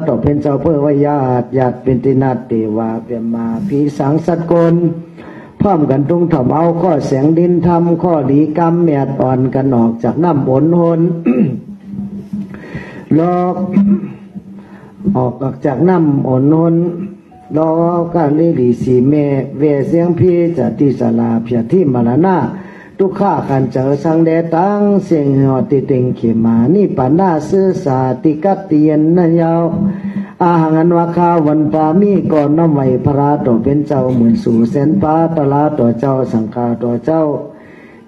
ต่อเป็นเจ้าเพื่อว่าญาติเป็นตินาติวาเปียมาผีสังสัตกลพร้อมกันทุ่งถ่อมเอาข้อแสงดินทำข้อดีกรรมเมียดอ่อนกันออกจากน้ำหน ลอกออกจากน้ำหนลอกกันลิลีสีเมเวเสียงพี่จะที่สลาเพียที่มรณะทุกข้าขันเจอสังเดตังเสียงหอติติงขีมานี่ปันนาซื้อสาติกัตเตียนนั่นยาวอาหังวาคาวันปามีก่อนน้ำไหวพระต่อเป็นเจ้าเหมือนสู่เส้นปาตลาต่อเจ้าสังฆาต่อเจ้า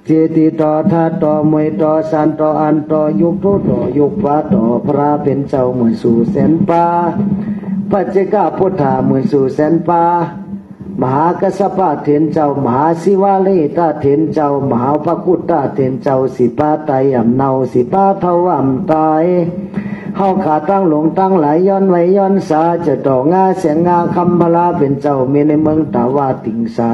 เจติต่อธาต่อมวยต่อสันต่ออันต่อยุคทุต่อยุคฟ้าต่อพระเป็นเจ้าเหมือนสู่เส้นปาปัจเจกพุทธาเหมือนสู่เส้นปามหากัสสปะเถรเจ้ามหาศิวาลิตาเถรเจ้ามหาพระกุตาเถรเจ้าสิปาไตยำเนาสิปาเทวำตายเฮาขาตั้งหลงตั้งหลายย้อนไว้ย้อนสาจะต่องาเสียงงาคำพลาเป็นเจ้ามีในเมืองตาวาติงสา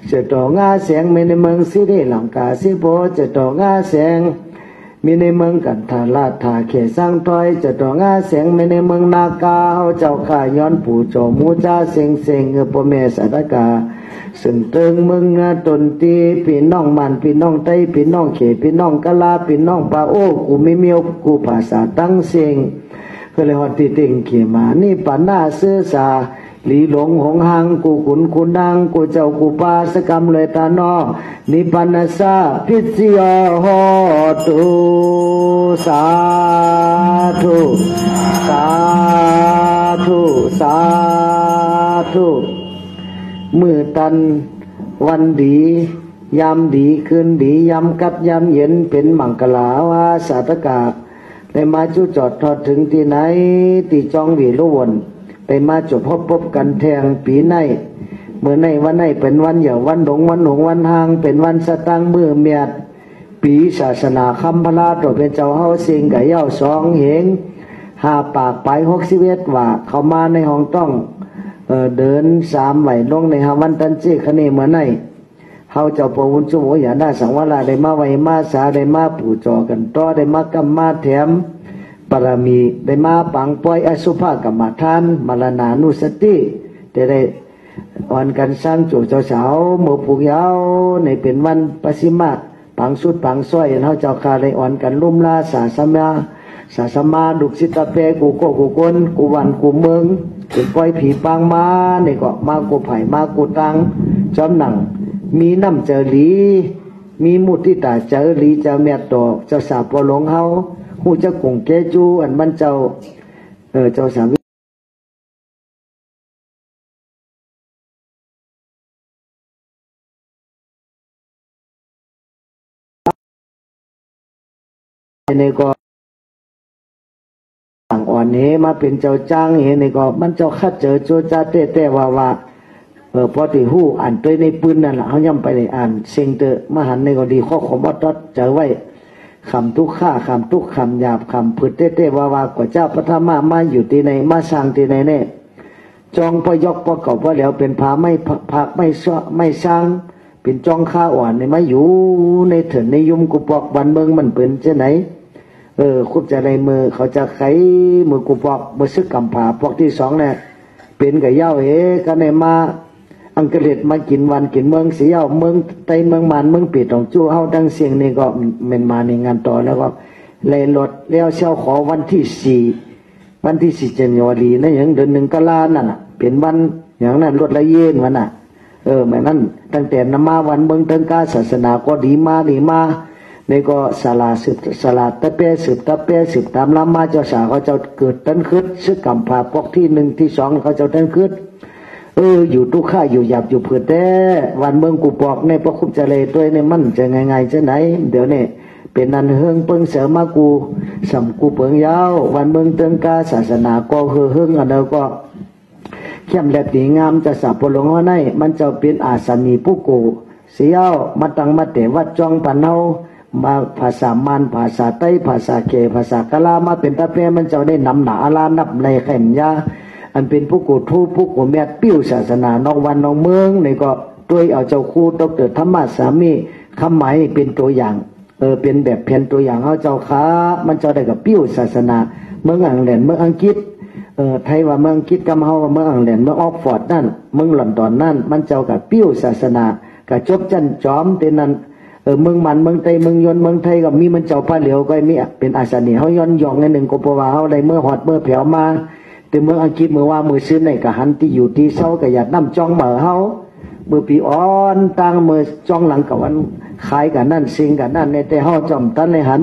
จะต่องาเสียงมีในเมืองสิริลังกาสิโพจะต่องาเสียงมีในเมืองกันทาลาทาเขสร้างถอยจะต่องาเสียงมีในเมืองนากาเฮาเจ้าข้าย้อนปู่โจมูจ้าเสียงพ่อแม่สัตกาซึ่งเติงมึงตนตีพี่น้องมันพี่น้องไตพี่น้องเขพี่น้องกะลาพี่น้องปาโอ้กูไม่มีกูภาษาตั้งเสียงก็เลยฮอดติติงเขมานี่ปันหน้าเสื้อสาหลีหลงหงหังกูขุนคุณดังกูเจ้ากูปาสกรรมเลยตานอนิปันนาสาพิจยาโหตุสาธุสาธุสาธุมือตันวันดียามดีคืนดียามกัดยามเย็นเป็นมังกลาวาสาตกาได้มาจุจอดทอดถึงที่ไหนที่จองวีลุวนได้มาจบพบกันแทงปีในเมื่อในวันในเป็นวันเหย่าวันหลงวันหงวันหางเป็นวันสตังมือเมียดปีศาสนาคำพลาตัวเป็นเจ้าเฮาสิงกับเย้าสองเหงหาปากไป61ว่าเขามาในห้องต้องเดิน3ไหวลงในหาวันตันเจคเนเมื่อในเฮาเจ้าปวุญจุโมอย่าได้สังวราได้มาไหวมาสาได้มาปู่จอกันต่อได้มากรรมมาแถมปรมีได้มาปังปล่อยอสุภกรรมฐานมรณานุสติได้อ่อนกันสร้างโจเจ้าสาวหมู่ผูกยาวในเป็นวันปสิมาปังสุดปังซ้อยเฮาเจ้าคาได้อ่อนกันลุ่มลาสาสมาดุสิตาเปกูโกกูกนกูวันกูเมืองเป็นปล่อยผีปางมาในเกาะมากูไผ่มากูตังจอมหนังมีน้ำเจอหลีมีมุติตาเจอหลีเจ้าแม่ตอกเจ้าสาวปอหลงเฮาหูเจ้ากงแกจูอันมันเจ้าเจ้าสาวิในก็ต่างอ่อนเฮมาเป็นเจ้าจ้างเฮในก็มันเจ้าคัดเจอโจจ้าเต้ว่าพอที่หู้อ่านตัวในปืนนั่นแหละเขาย่ำไปในอ่านเซ็งเตอมหันในก็ดีข้อขมวัดตัดเจอไว้คำทุกข้าคำทุกคำหยาบคำพืดเต้ว่ากว่าเจ้าพระธรรมาอยู่ที่ในมาสร้างที่ในเนี่ยจองพยกพอเก่าพอแล้วเป็นผาไม่ผักไม่สร้างเป็นจองข้าอ่อนในมาอยู่ในเถินในยุ่มกุปอกบันเมืองมันเป็นเช่นไหนคุบจะในมือเขาจะไขมือกุปอกมือซึกกำผาพวกที่สองเนี่ยเป็นกับเย้ากันในมาอังกฤษมากินวันกินเมืองเสียวเมืองไตเมืองมันเมืองปิดของจู้เฮาดังเสียงนี่ก็เป็นมาในงานต่อแล้วก็เลยลดแล้วเช้าขอวันที่4จันยอรีนั่นอย่างเดือน1กลานั่นน่ะเป็นวันอย่างนั้นลดละเย็นวันน่ะแม่นั้นตั้งแต่นมาวันเมืองตั้งกาศาสนาก็ดีมานี่ก็ศาลาสืบศาลาตะเปสืบตามลำมาเจ้าสาวเขาเจ้าเกิดตั้นคืดซึกกำผาพวกที่1ที่2เขาเจ้าตั้นคืดอยู่ทุกข้าอยู่หยาบอยู่เผื่อแต่วันเมืองกูบอกในพระคุปจะเลยด้วยในมันจะไงจะไหนเดี๋ยวนี้เป็นนันเฮืองเปิงเสริมมากูสัมกูเปิงยาววันเมืองเติงกาศาสนาก็เฮืองอันเดียวก็เข้มแหลบดีงามจะสับปะหลงว่าในมันจะเป็นอาสามีผู้กูเสียวมาตังมาเตวัดจองปันเฮามาภาษามันภาษาไต้ภาษาเกภาษากะลามาเป็นตะเพียมันจะได้นำหนาอาลานับในแข่งยาอันเป็นผู้กูทูผู้กูแม่ปิ้วศาสนานอกวันนอกเมืองนี่ก็ด้วยเอาเจ้าคู่ดร.ธรรมะสามีคำหมายเป็นตัวอย่างเป็นแบบเพียนตัวอย่างเอาเจ้าค้ามันจะได้กับปิ้วศาสนาเมืองอังกฤษเมืองอังกฤษ ไทยว่าเมืองคิดกำเฮาว่าเมืองอังแลนด์เมืองออกฟอร์ดนั่นเมืองลอนดอนนั่นมันเจ้ากับปิ้วศาสนากับจบจันจอมเตนั้นเมืองมันเมืองไทยเมืองยนเมืองไทยก็มีมันเจ้าผ้าเหลียวก็มีเป็นอาสานีเฮาย้อนยองในหนึ่งก็เพราะว่าเฮาได้เมื่อฮอดเมื่อแผ่วมาแต่เมืองอังกฤษเมื่อว่ามือซื้อในกะหันที่อยู่ที่เซาก็อยากนำจ้องมาเฮามือปีอ่อนตั้งมือจ้องหลังกับวันขายกันนั่นซิงกันนั่นในแต่เฮาจอมตันเลยหัน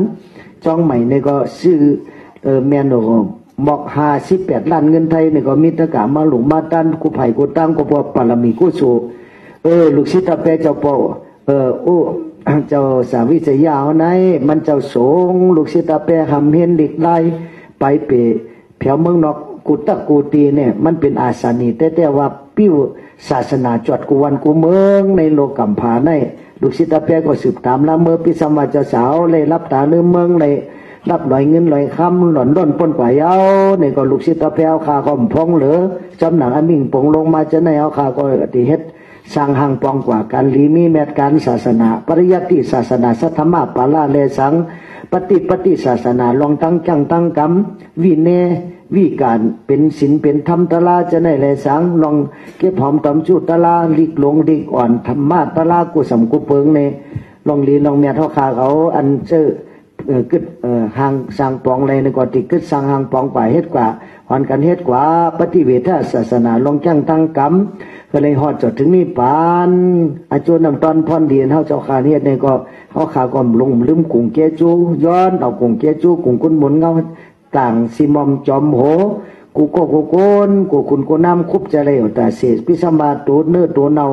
จ้องใหม่นี่ก็ซื้อแม่นโหมอก58 ล้านเงินไทยนี่ก็มีตะกะมาหลุมมาตันกูไผ่กูตั้งกูพวกปารมีกูสู่ลูกศิษย์ตาเปเจ้าโปโอ้เจ้าสาวิจยาวไหนมันเจ้าสงลูกศิษย์ตาเปหำเห็นเด็กไล่ไปเปแถวเมืองนอกกุตะกูตีเนี่ยมันเป็นอาสานีแต่ว่าปิ้วศาสนาจอดกูวันกูเมืองในโลกัมพาในลูกศิษย์ตาเปก็สืบตามละเมื่อพิสมัยเจ้าสาวเลยรับตาเนื้อเมืองเลยรับลอยเงินลอยคำหล่อนด้นปนกว่าเย้าเนี่ยก็ลูกศิษย์ตาเปเอาขาก็พองเหลือจำหนังอมิ่งปงลงมาจะในเอาขาก็ติเฮ็ดสร้างหังปองกว่าการลีมีแมตการศาสนาปริยัติศาสนาสัทธรรมะปาลาเลสังปฏิศาสนาลองตั้งจังตั้งกรรมวิเนวิการเป็นศีลเป็นธรรมตะลาจะได้เลสังลองเก็บหอมตอมจุตะลาลิกหลงลิกอ่อนธรรมะตะลากุสมกุเปิงในลองลีลองแมทเท่าขาเขาอันเจอกึดหางสร้างปองอะไรในก่อนติกึดสร้างหางปองป่าเฮ็ดกว่าหอนกันเฮ็ดกว่าปฏิเวทศาสนาลงจังตั้งกรรมก็เลยฮอดจดถึงนี่ปานอาจารย์นำตอนพรเดียนเฮาเจ้าขาเฮ็ดในก็เฮาขาก็ลงลืมกุ้งเกจูย้อนเอากุ้งเกจูกุ้งกุนหมุนเงาต่างสิมอมจอมโหกูก็กูโกนกูคุณกูน้ำคุบจะเลยแต่เศษพิสมาตูเนื้อตัวเนา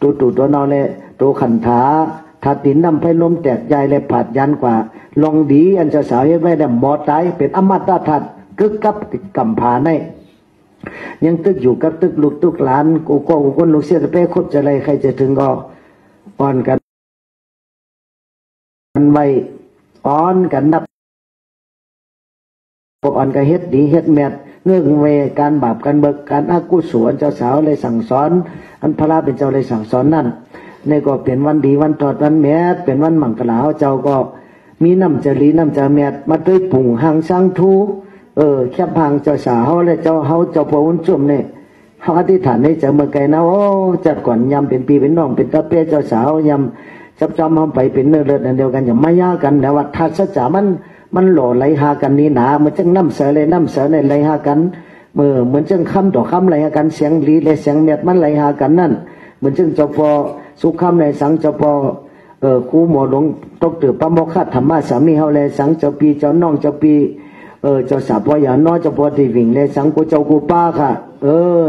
ตัวเนาเลยตัวขันธาถ้าตินนำไฟลมแตกใหญ่เลยผัดยันกว่าลองดีอันเจ้าสาวเฮ็ดไว้ได้หมอตายเป็นอมตะทัดกึกกับติดกำผาในยังตึกอยู่กับตึกลูกตึกหลานกูก็กูคนลูกเสียจะไปคบจะอะไรใครจะถึงก็อ่อนกันไว้อ่อนกันนับอ่อนกันเฮ็ดดีเฮ็ดแมทเนื่องเวการบาปการเบิกการอากุศลเจ้าสาวเลยสั่งสอนอันพระเป็นเจ้าเลยสั่งสอนนั่นนี่ก็เป็นวันดีวันตอดวันแมทเป็นวันมังกราวเจ้าก็มีน้ำจะลีน้ำจะแมทมาด้วยปุ่งหางช่างทูแคบหางเจ้าสาวและเจ้าเฮาเจ้าพระวุ้นจุ่มเนี่ยเฮาอธิษฐานให้เจ้าเมื่อไกลนะโอ้จัดก่อนยำเป็นปีเป็นน้องเป็นตาเป้เจ้าสาวยำจับจอมเฮาไปเป็นเนื้อเลือดอันเดียวกันอย่าไม่ยากันแต่ว่าทัศจ่ามันหล่อไหลหากันนี่หนามันจังน้ำเสือเลยน้ำเสือเลยไหลหากันเหมือนจังคำต่อคำไหลหากันเสียงลีเลยเสียงเม็ดมันไหลหากันนั่นเหมือนจังเจ้าพอสุขคำในสังเจ้าพอครูหมอหลวงตกตือพระโมคคัธรรมะสามีเฮาเลยสังเจ้าปีเจ้าน้องเจ้าปีเจ้าสาวพ่ออย่าน้อยเจ้าพ่อที่วิ่งเลยสังกูเจ้ากูป้าค่ะ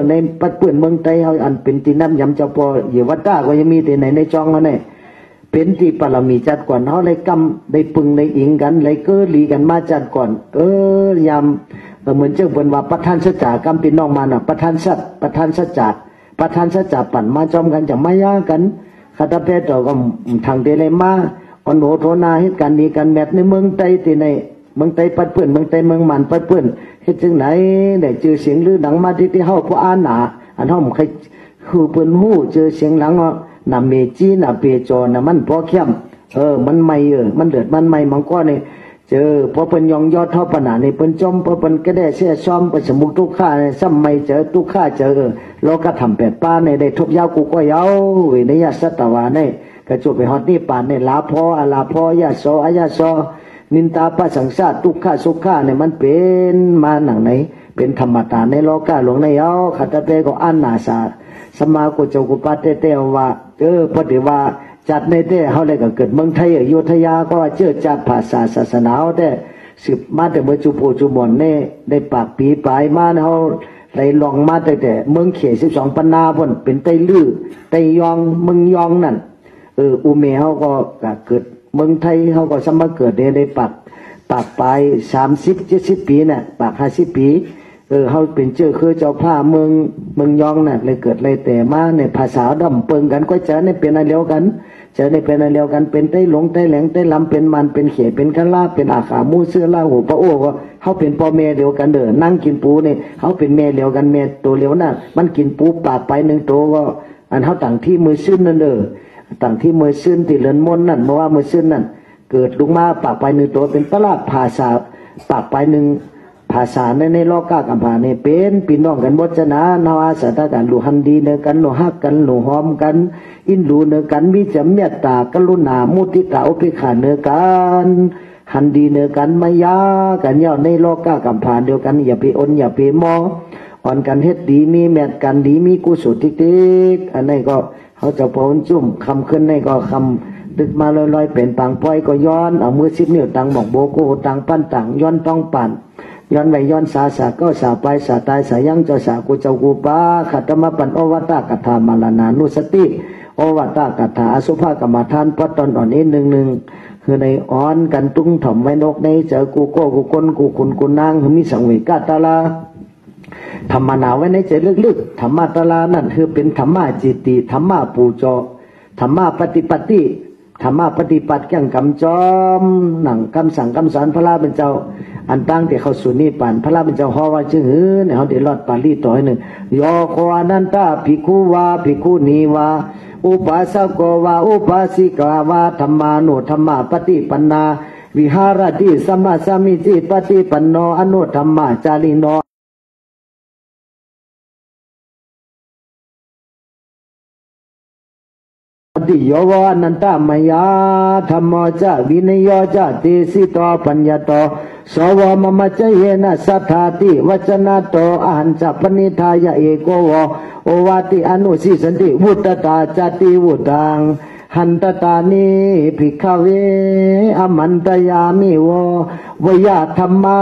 ในปัดเปื่อนเมืองไทยเฮาอันเป็นที่น้ำยำเจ้าพ่ออยู่วัดตาก็ยังมีแต่ไหนในจองเขาเนี่ยเป็นที่ปรมีจัดก่อนเฮาเลยกำได้ปึงได้อิงกันเลยเกิดลีกันมาจัดก่อนยำเหมือนเจ้าเพิ่นว่าประธานสัจจากรรมเป็นน้องมาน่ะประธานสัจปั่นมาจอมกันจะไม่ยากันคาตาเพตก็ทางเดเลยมาอ่อนโหโทนาเหตุการณ์ดีกันแมทในเมืองไทยที่ในเมืองไทยปัดเปื้อนเมืองไทยเมืองมันปัดเปื้อนเฮ็ดจังไหนได้เจอเสียงลือดังมาที่เฮาผู้อ่านหนาอันเฮาใครคือเปิ้นฮู้เจอเสียงหลังน่ะเมจีน่ะเปจอน่ะมันพอเข้มมันใหม่มันเดือดมันใหม่มันก็นี่เจอพอเปิ้นยองยอดเท่าปนานี่เปิ้นจอมพอเปิ้นก็ได้เสียซ้อมไปสมุทุกข้าซ้ำไม่เจอทุกข้าเจอเราก็ทำแปดป้าในได้ทบยาวกูก็ยาวเวินยสัตวาในก็จบไปฮอดนี่ป่านในลาพออาลาพอยาโสอายาโสนินตาปะสังสารทุกข้าสุขข้าเนี่ยมันเป็นมาหนังไหนเป็นธรรมตาในโลกาหลวงในเอาขัตเตก็อันนาสาสมากุเจ้ากุปาเตว่าพอดีว่าจัดในเต้เขาเลยก็เกิดเมืองไทยอยุธยาก็เชื่อจัดภาษาศาสนาแต่สืบมาแต่เมื่อจุโพจุมอนเน่ได้ปากปีปลายมาเขาไหลลองมาแต่เมืองเข12 ปันนาพ่นเป็นไตลื้อไตยองเมืองยองนั่นอุเมเขาก็เกิดเมืองไทยเขาก็สมัครเกิดได้ปากปลาย30-70 ปีน่ะปาก50 ปีเขาเป็นเจ้าคือเจ้าผ้าเมืองยองน่ะเลยเกิดเลยแต่มาในภาษาดำเปิงกันก็เจอในเป็นอันเดียวกันเจอในเป็นอันเดียวกันเป็นไต้หลงไต้แหลงไต้ลำเป็นมันเป็นเขเป็นกะลาเป็นอาขามูเสื้อลาหูพระโอ้ก็เขาเป็นพ่อแม่เดียวกันนั่งกินปูนี่เขาเป็นแม่เดียวกันแม่ตัวเดียวน่ะมันกินปูปากไป1 ตัวก็อันเขาต่างที่มือซึ้นนั่นต่างที่มือซึ้นที่เลือนมนนั่นเพราะว่ามือซึ้นนั่นเกิดลงมาปากไป1 ตัวเป็นประหลาดภาษาปากไป1 ภาษาในโลกากำพาในเป็นพี่น้องกันบจนะนาวาสถาการหลู่ฮันดีเนกันหลู่ฮักกันหลู่หอมกันอินหลู่เนกันวิจเมตตากรุณามุติตาอุเบกขาเนกันฮันดีเนกันมายากันย่อในโลกากำพาเดียวกันอย่าไปอนอย่าไปมออ่อนกันเฮ็ดดีมีแมตกันดีมีกุศลติ๊กอันนี้ก็เขาจะพนจุ่มคำขึ้นในก็คำดึกมาลอยๆเป็นปังปล่อยก็ย้อนเอามือซิบนิ้วตังบอกโบโกตังปั้นตังย้อนต้องปั่นย้อนไปย้อนสาก็สาไปสาตายสายังเจ้าสากูเจ้ากูป้าขัตมาปันโอวัตตากถามาลานานุสติโอวัตตากถาอสุภากรรมฐานพอตอนอ่อนนี้หนึ่งคือในอ่อนกันตุ้งถ่อมไว้นกในเจอกูโก้กูก้นกูขุนกูนางคือมีสังเวกาตาลาธรรมนาไว้ในใจลึกๆธรรมะตาลานั่นคือเป็นธรรมะจิตติธรรมะปูจอธรรมะปฏิปฏิธรรมะปฏิปัติแก่งกำจอมหนังคำสั่งคำสอนพระราเป็นเจ้าอันตั้งแต่เขาสุนีปันพระราเป็นเจ้าฮอว่าจึงเนี่ยเขาเดือดรอดปาลีต่อให้หนึ่งยอโคอนันตาภิกขุวาภิกขุนีวาอุปาสกโกวาอุปาสิกาวาธรรมานุธรรมะปฏิปันนาวิหารติสัมมาสัมมิจิปฏิปันโนอนุธรรมะจาริโนติโยวานันตามยาธรรมจะวินโยจะเตสิโตปัญญโตสวมมจเยนะสัทธาติวจนะโตอาหันจะปณิทายเอโกวโอวาติอนุสิสันติวุตตาจติวุตังหันตตานิภิกขเวอมันตยามิโววยาธรรมา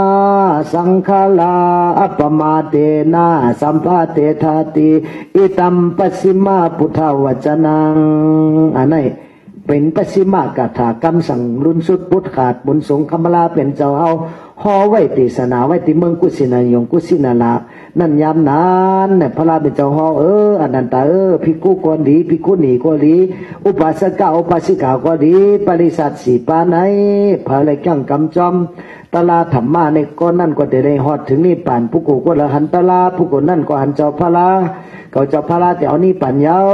สังฆลาอัปมาเตนะสัมภาเตทาติอิตัมปสิมาพุทธวจนังอันไหนเป็นปสิมากถากรรมสั่งรุนสุดพุทธขาดบุญสงฆ์คำลาเป็นเจ้าเอาหอไว้ติสนาไว้ติเมืองกุสินายงกุสินาลานั่นยามนั้นเนี่ยพระราเป็นเจ้าหออนันตาภิกขุก็ดีภิกขุณีก็ดีอุปาสกอุปาสิกาก็ดีปริสัทสีปาไหนพระเลยจังกำจอมตลาธรรมะในก้อนนั่นก็จะได้หอดถึงนี่ป่านผู้กูก็ละหันตลาผู้กูนั่นก็หันเจ้าพระลาเขาเจ้าพระลาแต่เอานี่ป่านยาว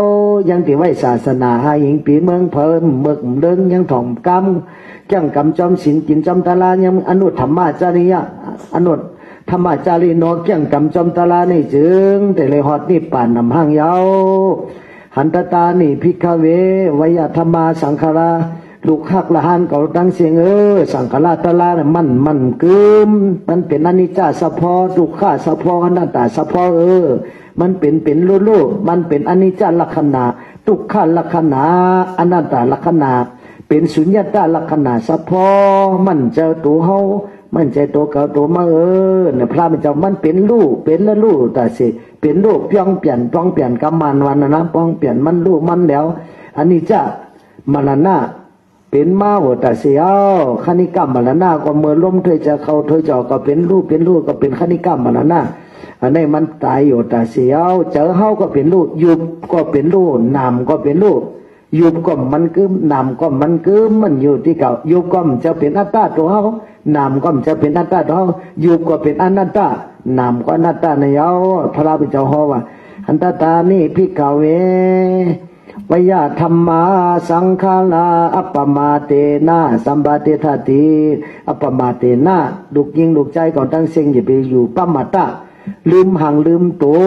ยังที่ไว้ศาสนาหาหญิงปีเมืองเพิ่มเมืองเดิงยังถ่อมกำจังกำจอมศีลกินจอมตลายังอนุธรรมะจาริยะอนุธรรมะจารีโนจังกำจอมตลานี่จึงแต่เลยหอดนี่ป่านนำห้างยาวหันตตานี่ภิกขเววยธรรมาสังฆราลูกหักละหันเก่าดังเสียงสังฆราตลาเนี่ยมันกึมมันเป็นอนิจจสะพอทุกข้าสะพออนัตตาสะพอมันเป็นลู่มันเป็นอนิจจลักษณะทุกข้าลักษณะอนัตตาลักษณะเป็นสุญญตาลักษณะสะพอมันเจอตัวเฮามันใจตัวเก่าตัวมาเนี่ยพระมันจะมันเป็นลู่เป็นละลู่แต่สิเป็นลู่ป้องเปลี่ยนกรรมันวันนะป้องเปลี่ยนมันลู่มันแล้วอันนี้จะมรณะเป็นมาหัวแต่เสียวขณิกรรมมรณะก็เมื่อล้มเธอจะเข้าเธอจะก็เป็นลู่ก็เป็นขณิกรรมมรณะอันนี้มันตายอยู่แต่เสียวเจอเฮาก็เป็นลู่ยุบก็เป็นลู่นามก็เป็นลู่ยุบก็มันกึมนามก็มันกึมมันอยู่ที่เก่ายุบก็จะเป็นอัตตาตัวเฮานามก็จะเป็นอัตตาตัวเฮายุบก็เป็นอนัตตานามก็อนัตตาในเฮาพระพุทธเจ้าฮอว่าอันตตานี่ภิกขเววยธรรมาสังฆลาอัปปมาเตนะสัมปาเตทาติอัปปมาเตนะดุกยิงดุกใจก่อนตั้งเสียงอย่าไปอยู่ปัมมาตะลืมห่างลืมตัว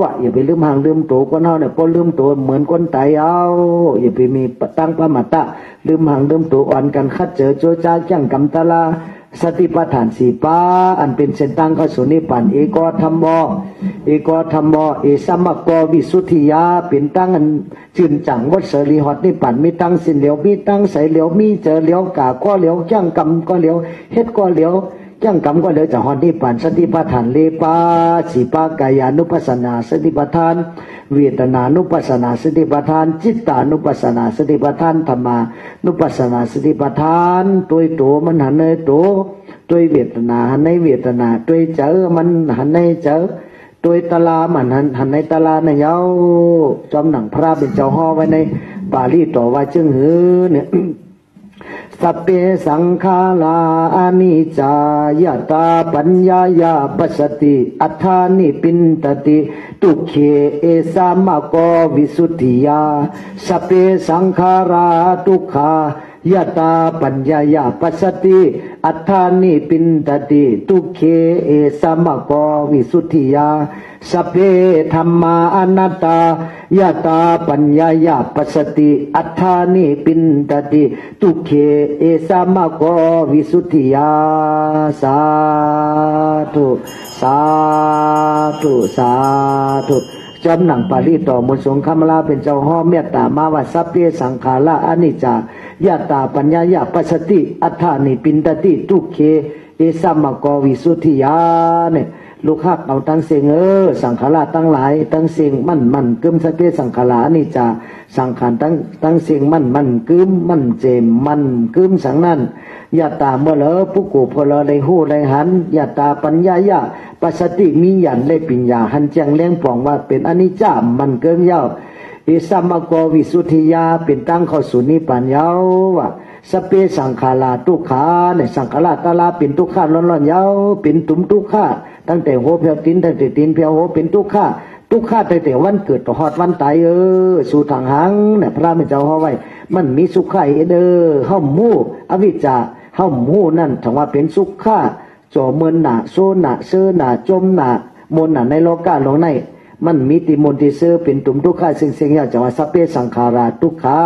วะอย่าไปลืมห่างลืมตัวคนเฮาเนี่ยพอลืมตัวเหมือนคนตายเอาอย่าไปมีตั้งปัมมาตะลืมห่างลืมตัวอ่อนกันคัดเจอโจจ้าจังกำตะลาสติปัฏฐานสี่ป้าอันเป็นเส้นทางเข้าสู่นิพพานเอกธรรมเอสัมมโกวิสุทธิยาเป็นตั้งอันจืนจังวัดเสรีหอดนิพพานมีตั้งสินเหลียวมีตั้งใสเหลียวมีเจอเหลียวกาก็เหลียวจ้างกรรมก็เหลียวเฮ็ดก็เหลียวจ้างกรรมก็เหลียวจากหอดนิพพานสติปัฏฐานเลปาสีปากายานุปัสสนาสติปัฏฐานเวทนานุปัสสนาสติปัฏฐานจิตตานุปัสสนาสติปัฏฐานธรรมานุปัสสนาสติปัฏฐานตัวมันหันในตัวเวทนาหันในเวทนาตัวเจอมันหันในเจอตัวตลามันหันในตลาในเย้าจอมหนังพระเป็นเจ้าห่อไว้ในบาลีต่อว่าจึงเนี่ยสัพเพสังขาราอนิจจายตาปัญญายาปัสสติอัฏฐานิปินตติทุกเขเอสามะโกวิสุทธิยาสัพเพสังขาราทุกขา ยะตาปัญญายาปัสสติอัฏฐานิปินตติทุกเขเอสัมมโกวิสุทธิยาสัพเพธัมมาอนัตตายะตาปัญญายาปัสสติอัฏฐานิปินตติทุกเขเอสัมมโกวิสุทธิยาสาธุสาธุสาธุจำหนังปาลีต่อมนต์สงฆ์คำลาเป็นเจ้าห้อเมตตามาวัสัพเพสังขาราอนิจจายะตาปัญญายาปัสสติอัฏฐานิปินตติทุกเขเอสัมมโกวิสุทธิยาเนี่ยลูกฮักเอาตั้งเสียงสังขารตั้งหลายตั้งเสียงมั่นกึมสัพเพสังขารอนิจจาสังขารตั้งเสียงมั่นกึมมั่นเจมมั่นกึมสังนั้นยะตาเมื่อเลอผู้กูพลได้หู้ได้หันยะตาปัญญายาปัสสติมียันได้ปัญญาหันแจ้งแรงป่องว่าเป็นอนิจจามันเกินเย้าเอสัมมโกวิสุทธิยาเป็นตั้งเข้าสู่นิพพานเย้าว่าสเปสังขาราทุกขาในสังขารตาลาเป็นทุกขาร้อนๆเย้าเป็นตุ่มทุกขาตั้งแต่หัวเพียวตีนตั้งแต่ตีนเพียวหัวเป็นทุกขาตั้งแต่วันเกิดต่อหอดวันตายสู่ทางหังเนี่ยพระไม่เจ้าเขาไว้มันมีสุขไข่ห้อมหูอวิชชาห้อมหูนั่นถือว่าเป็นสุขข้าจ่อเมินหนาโซหนาเซอหนาจมหนามนหนาในโลกาหลงในมันมีติมนติเซอเป็นตุ่มทุกขาเสียงอยากจะว่าสัพเพสังขาราทุกขา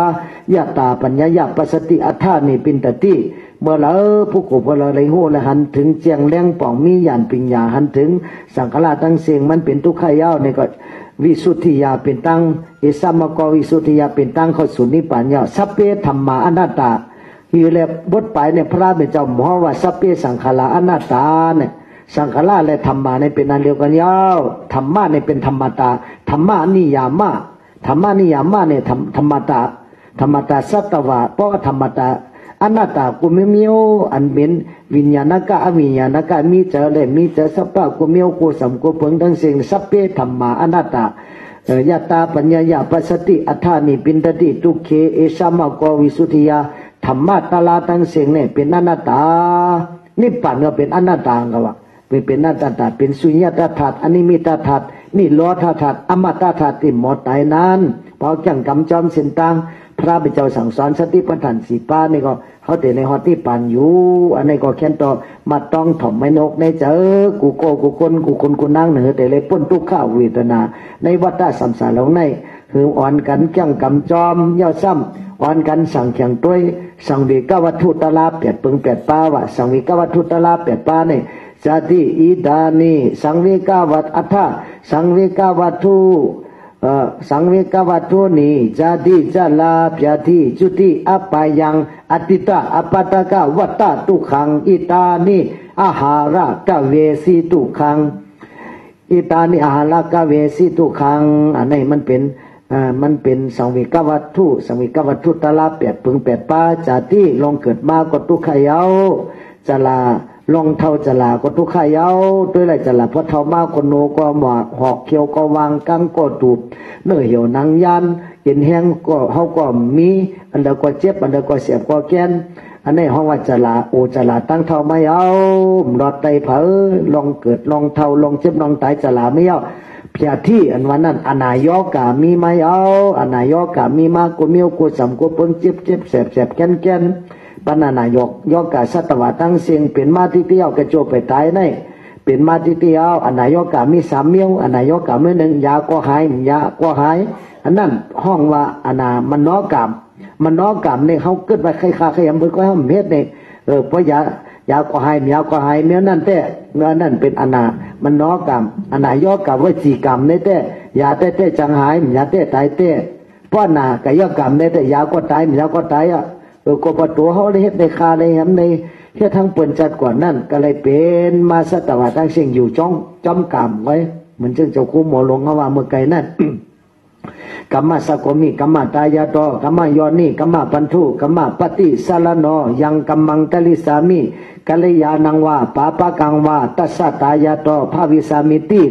ยะตาปัญญายาปัสสติอัฏฐานิปินตติเมื่อเราผู้กูพอเราได้หู้และหันถึงเจียงแรงป่องมีญาณปัญญาหันถึงสังขารตั้งเสียงมันเป็นทุกขายาวในก็วิสุทธิยาเป็นตั้งเอสัมมโกวิสุทธิยาเป็นตั้งเข้าสู่นิพพานยาวสัพเพธัมมาอนัตตาอยู่แล้วบทไปเนี่ยพระเป็นเจ้าหมอว่าสัพเพสังขารอนัตตาเนี่ยสังขารและธรรมะเนี่ยเป็นอันเดียวกันยาวธรรมะเนี่ยเป็นธรรมตาธรรมะนิยามะธรรมะนิยามะเนี่ยธรรมตาธรรมตาสัตวะเพราะธรรมตาอนัตตากุมิเมียวอันเป็นวิญญาณกะอวิญญาณกะมีเจอเลยมีเจอสัพพะกุเมียวกุสัมกุเพิงทั้งสิ่งสัพเพธัมมาอนัตตายะตาปัญญายาปัสสติอัฏฐานิปินตติทุกเขเอสัมมโกวิสุทธิยาธรรมะตาลาทั้งสิ่งเนี่ยเป็นอนัตตานิพพานก็เป็นอนัตตาก็ว่าเป็นอนัตตาเป็นสุญญตาธาตุอนิมิตธาตุนี่โลธาธาตุอมตะธาตุที่หมดตายนั้นพอจังกำจอมเส้นตังพระเป็นเจ้าสั่งสอนสติปัฏฐานสี่ป้านี่ก็เขาแต่ในหอที่ปานอยู่อันนี้ก็แค่ต่อมาต้องถ่อมไม่นกในเจอกูโกกูคนกูนั่งเหนือแต่เลยพ้นทุกข้าวเวทนาในวัฏสัมสารเหล่านี้คืออ่อนกันจังกำจอมย่อซ้ำอ่อนกันสั่งเขียงต้วยสังวิกวัตถุตลาเปียดปึงเปียดป้าวะสังวิกวัตถุตลาเปียดป้าเนี่ยจติอิดานีสังวิกวัตอัฏฐะสังวิกวัตถุสังเวกวัตถุนี้จติจลาพยาธิจุติอัปปายังอติตะอปัตตกะวัตตะทุกขังอิตานิอาหาระกะเวสีทุกขังอิตานิอาหาระกะเวสีทุกขังอันนี้มันเป็นสังเวกวัตถุตลาเปียดปึงเปียดป้าจติลงเกิดมาก็ทุกขยาวจลาลงเท่าจลาก็ทุกขายาวด้วยไรจลาเพราะเท่ามาคนโนก็หมอกหอกเขียวก็วางกังก็ตูบเนื้อเหี่ยวนังยันเย็นแห้งก็เฮาก็มีอันเดียวก็เจ็บอันเดียวก็เสียบก็แกนอันนี้ห้องว่าจลาโอจลาตั้งเท่าไม่เอาหลอดไตเผลอลองเกิดลองเท่าลองเจ็บลองตายจลาไม่เอาพยาธิอันวันนั้นอนายกามีไม่เอาอนายกามีมากกูมีกูสัมกูเพิ่งเจ็บแสบแกนปนานายกยกกาสัตวะตั้งเสียงเป็นมาที่เที่ยวกระโจไปตายในเป็นมาที่เที่ยวอนายกกามีสามเมียวอนายกกาไม่หนึ่งยาก็หายอันนั้นห้องว่ามันนอกามเนี่ยเขาเกิดไปใครขยำเบิดก็ห้ามเฮ็ดเนี่ยเพราะยาก็หายเมียวนั่นแต่เมื่อนั่นเป็นมันนอกามอนายกกาว่าจีกามเนี่ยแต่ยาแต่จังหายยาแต่ตายแต่เพราะนากายกามเนี่ยแต่ยาก็ตายยาก็ตายก็พอตัวเขาได้เฮ็ดในคาในแหมในเฮ็ดทั้งเปิ่นจัดก่อนนั่นก็เลยเป็นมาสัตวะทั้งสิ่งอยู่จ้อมกรรมไว้เหมือนเจ้าคู่หมอหลวงเขาว่าเมื่อไกลนั่น กัมมะสะโกมิกัมมะตายาโตกัมมะโยนิกัมมะปันทุกัมมะปฏิสารโนยังกัมมังกลิสามิกัลยาณังวาปาปะกังวาตัสสะตายาโตภาวิสามิติ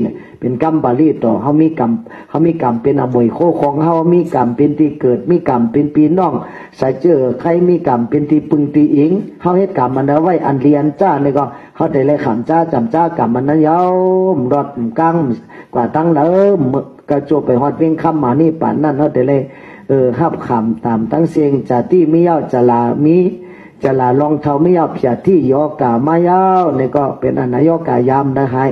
เป็นกรรมบาลีต่อเขามีกรรมเป็นอมวยโคของเขามีกรรมเป็นที่เกิดมีกรรมเป็นปีน้องใส่เจอใครมีกรรมเป็นที่ปึงตีอิงเขาเฮ็ดกรรมมันเอาไว้อันเรียนจ้าเลยก็เขาได้เลยขำจ้าจำจ้ากรรมมันนั้นยาวรอดกังกว่าตั้งเดิมกระโจไปฮอดเวียงคำมานี่ป่านนั่นเขาได้เลย หับคำตามตั้งเสียงจะที่ไม่ยาวจะลามีจะลาลองเท่าไม่ยาวเพียที่ยอกาไม่ยาวนี่ก็เป็นอนายกายามนะฮะ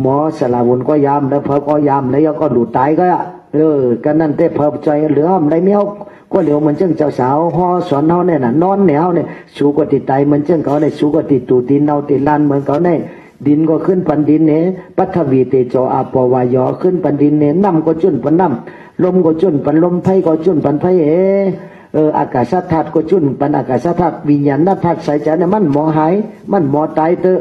หมอสลาวุนก็ยามแล้วเพอก็ยามแล้วก็ดูตายก็กันนั่นแต่เพอใจเหลือไม่เมียวก็เหลียวมันเจ้งเจ้าสาวห่อสอนเฮาเนี่ยน่ะนอนแนวเนี่ยสูกติดไตมันเจ้งเขาเนี่ยสูกติดตูตีนเนาติดลานเหมือนเขาเนี่ยดินก็ขึ้นปันดินเนี่ยปัทวีเตโจอาปวายอขึ้นปันดินเนี่ยน้ำก็จุนปันน้ำลมก็จุนปันลมไฟก็จุนปันไฟอากาศธาตุก็จุนปันอากาศธาตุวิญญาณธาตุใส่ใจเนี่ยมันหมอหายมันหมอตายเตอ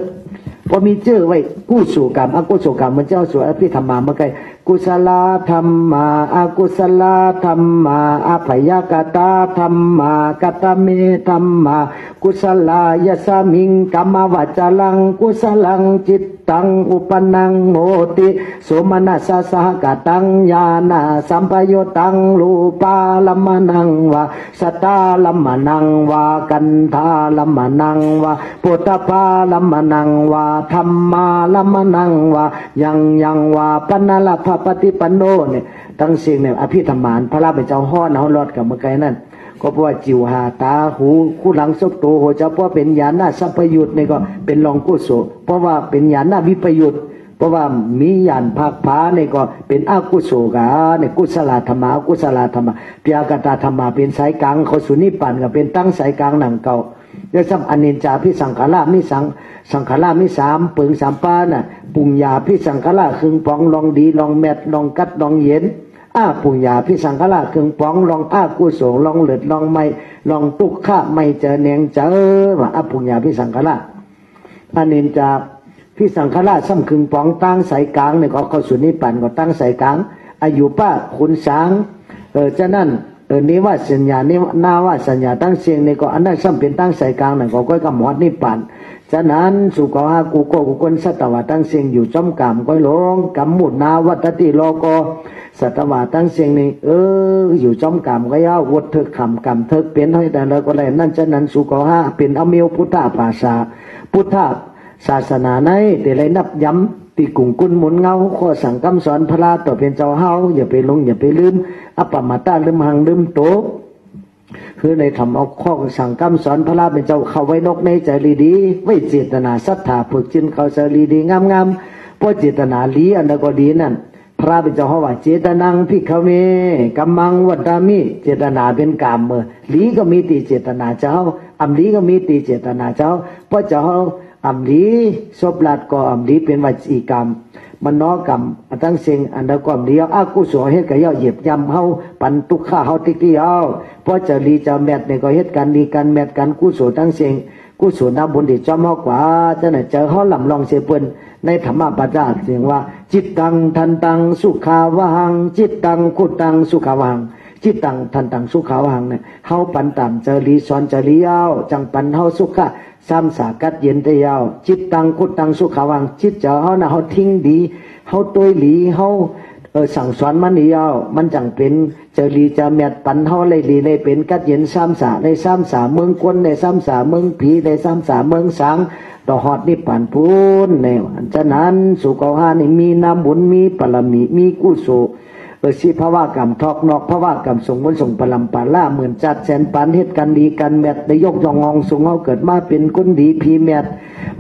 พอมีเจอไว้กู้สู่กรรมอกุศลกรรมมันเจ้าสู่อภิธรรมาเมื่อไงกุศลธรรมาอกุศลธรรมาอภัยกตาธรรมากตเมธรรมากุศลายสามิงกรรมวัจลังกุศลังจิตตังอุปนังโหติโสมนัสสหกตังญาณสัมปโยตังรูปาลัมมนังวะสตาลัมมนังวะกันธาลัมมนังวะปุตตปาลัมมนังวะธรรมาลัมมนังวะยังวะปัณลภปฏิปันโนเนี่ยตั้งเสียงเนี่ยอภิธรรมานพระราเป็นเจ้าห้อเนาลอดกับเมื่อไงนั่นก็เพราะว่าจิวหาตาหูคู่หลังซบโตโหเจ้าเพราะเป็นญาณสัพพยุตเนี่ยก็เป็นรองกุศลเพราะว่าเป็นญาณวิปยุตเพราะว่ามีญาณภาคผาเนี่ยก็เป็นอกุศลกาเนี่ยกุศลธรรมะอกุศลธรรมะปียกตาธรรมะเป็นสายกลางเขาสุนิปันก็เป็นตั้งสายกลางหนังเก่าแล้วซ้ำอนิจจาพิสังขารามิสังขารามิสามปึงสามปาน่ะปุญญาพิสังขาราคึงปองลองดีลองแมดลองกัดลองเย็นปุญญาพิสังขละเครื่องป้องลองกุศลลองเหลือดลองไม่ลองตุกขะไม่เจอเนียงเจอว่าปุญญาพิสังขละอนิจจาพิสังขละซ้ำเครื่องป้องตั้งสายกลางเนี่ยก็เข้าสู่นิพพานก็ตั้งสายกลางอายุป้าขุนสางฉะนั้นนิว่าสัญญานินาว่าสัญญาตั้งเสียงเนี่ยก็อันนั้นซ้ำเป็นตั้งสายกลางนั่นก็ก้อยกำหมดนิพพานฉะนั้นสุขหากูโกกุคนสัตวะตั้งเสียงอยู่จอมกรรมก้อยหลงกรรมมุนาวัตติโลโกสัตวะตั้งเสียงนี่อยู่จอมกรรมก็ยาววดเถิกขำกรรมเถิกเป็นให้แต่ละก็เลยนั่นฉะนั้นสุขหาเป็นอเมวพุทธภาษาพุทธศาสนาในแต่เลยนับย้ำตีกุ่งกุนหมุนเงาข้อสั่งคำสอนพระต่อเป็นเจ้าเฮาอย่าไปลงอย่าไปลืมอปมาตาลืมหังลืมโตคือในทำเอาข้อสั่งคำสอนพระเป็นเจ้าเข้าไว้นกในใจดีไว้เจตนาศรัทธาฝึกจินเขาใจดีงามเพราะเจตนาลีอันนั้นก็ดีนั่นพระเป็นเจ้าเขาว่าเจตนังพิกเวกัมมังวัฏามิเจตนาเป็นกามลีก็มีตีเจตนาเจ้าอัมลีก็มีตีเจตนาเจ้าเพราะเจ้าอัมลีศพลัดก็อัมลีเป็นวจีกรรมมันน้อกรรมตั้งเสียงอันนั้นก็อัมลีอากุศลเฮ็ดก็ย่อเหยียบย่ำเฮาปันตุกข้าเฮาติ๊กที่เฮาเพราะจะลีจะแมทเนี่ยก็เฮ็ดกันดีกันแมทกันกุศลตั้งเสียงกุศลนับบุญที่จอมเฮากว่าจะไหนเจอเฮาลำลองเสียเปิ้นในธรรมปราชเสียงว่าจิตตังทันตังสุขาวหังจิตตังขุตังสุขาวหังจิตตังทันตังสุขาวหังเนี่ยเฮาปันตามเจรีสอนเจรียาวจังปันเฮาสุขะซ้ำสากัดเย็นเตียวจิตตังขุตังสุขาวหังจิตเจ้าเฮานะเฮาทิ้งดีเฮาตัวหลีเฮาสั่งสอนมันเดียวมันจังเป็นเจรีจะแมดปันเฮาเลยดีเลยเป็นกัดเย็นซ้ำสาในซ้ำสาเมืองกวนในซ้ำสาเมืองผีในซ้ำสาเมืองสังต่อหอดนิพพานพูนเนี่ยฉะนั้นสุขหานี่มีน้ำบุญมีปรมีมีกุศลสิภาวะกรรมทอกนอกภาวะกรรมส่งบนส่งปลัมปาล่าเหมือนจัดแสนปันเหตุกันดีกันแมดได้ยกยองงสูงเอาเกิดมาเป็นคนดีพีแมด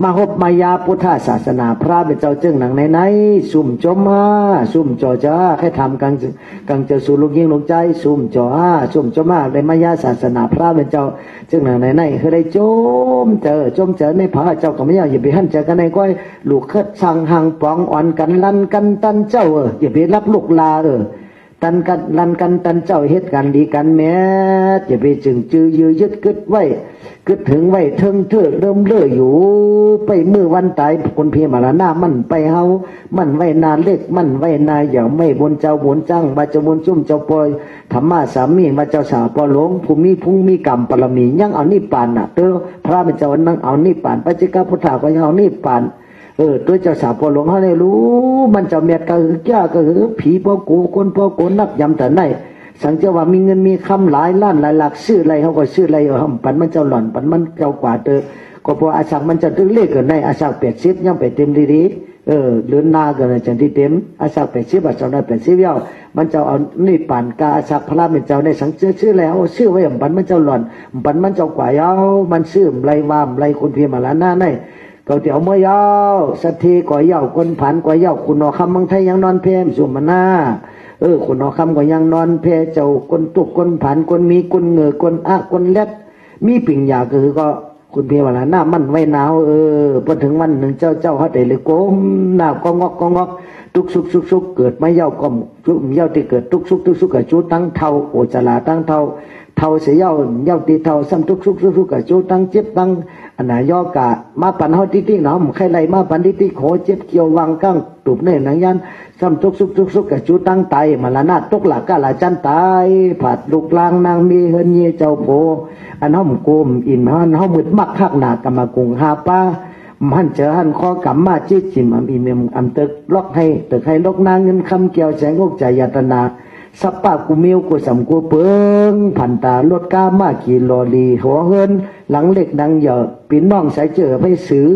มาหบมายาพุทธศาสนาพระเป็นเจ้าจึงหนังไหนสุ่มจมมาสุ่มจ่อจ้าให้ทำกังเจอสู่ลูกยิงลูกใจสุ่มจ่อสุ่มจมมาในมายาศาสนาพระเป็นเจ้าจึงหนังไหนคือได้จมเจอในพระเจ้าก็ไม่อยากอย่าไปหั่นเจอกันในก้อยลูกเคดสั่งหังปองอ่อนกันลันกันตันเจ้าอย่าไปรับลูกลาตันกันลันกันตันเจ้าเฮ็ดกันดีกันแม้จะไปจึงจือยื้อยึดกึดไว้กึดถึงไว้เทิงเถื่อเริ่มเลื่ออยู่ไปมือวันตายคนเพียมาละหน้ามันไปเฮามันไว้นาเล็กมันไว้นาอย่าไม่บนเจ้าบนจังบาจะบนจุ่มเจ้าปอยธรรมะสามีมาเจ้าสาวปอหลงภูมิพุ่งมีกรรมปรมียังเอานิพพานน่ะพระเป็นเจ้านั่งเอานิพพานปัจจิกพุทธะก็ยังเอานิพพานตัวเจ้าสาวพ่อหลวงเขาได้รู้มันจะเมียก็คือจ้าก็คือผีพ่อกูคนพ่อกูนับยำแต่ไหนสังเจว่ามีเงินมีคำหลายล้านหลายหลักซื้ออะไรเขาก็ซื้ออะไรปันมันเจ้าหล่อนปันมันเจ้ากว่าก็พออาศักมันจะตึงเลขเกินในอาศัก80ยังไปเต็มดีๆเดือนหน้าเกินจันที่เต็มอาศัก80อาศักได้80ยาว มันเจ้าเอานี่ป่านกาสักพระเป็นเจ้าได้สังชื่อแล้วชื่อไว้บันมันเจ้าหล่อนบันมันเจ้ากว่าเย้ามันชื่อไรว่ามไรคนเพียมาละหน้าในเขาเดี๋ยวเมื่อเย้าสัตทีก่อยเย้าคนผันก่อยเย้าคุณนอคำเมืองไทยยังนอนเพมสุมาหน้าคุณนอคำก็ยังนอนเพเจ้าคนตุกคนผันคนมีคนเหงือคนอะคนเล็ดมีปิ่งยาคือก็คุณเพียมาละหน้ามันไว้หนาวพอถึงวันหนึ่งเจ้าเขาได้เลยโก้มหน้าก็งอกทุกสุกเกิดไม่เย้าก็เย้าที่เกิดทุกสุกกับจูตั้งเท่าโอจลาตั้งเท่าเสียเย้าตีเท่าซ้ำทุกสุกกับจูตั้งเจ็บตั้งอันไหนย่อกะมาปันเฮาติ๊กเนาะใครไรมาปันติ๊กโหเจ็บเกี่ยววางกั้งตูบเนี่ยหนังยันซ้ำทุกสุกกับจูตั้งไตมาละนาตุกหลักกะละจันไตผัดลูกลางนางมีเฮินเยเจ้าโผอันห้อมโกมอิ่มหันห้อมมืดมักคักหนากำมากรุงหาป้ามันเจอหันคอกำมาจิจิมอิเมมอันตึกล็อกให้ตึกให้ล็อกนางเงินคำเกี่ยวใจงกใจยตนาสับปะกูมิวกูสำกูเปิงผันตาลดก้ามากี่ลอลีหัวเฮินหลังเล็กดังเหยาะปีน้องใส่เจอไปซื้อ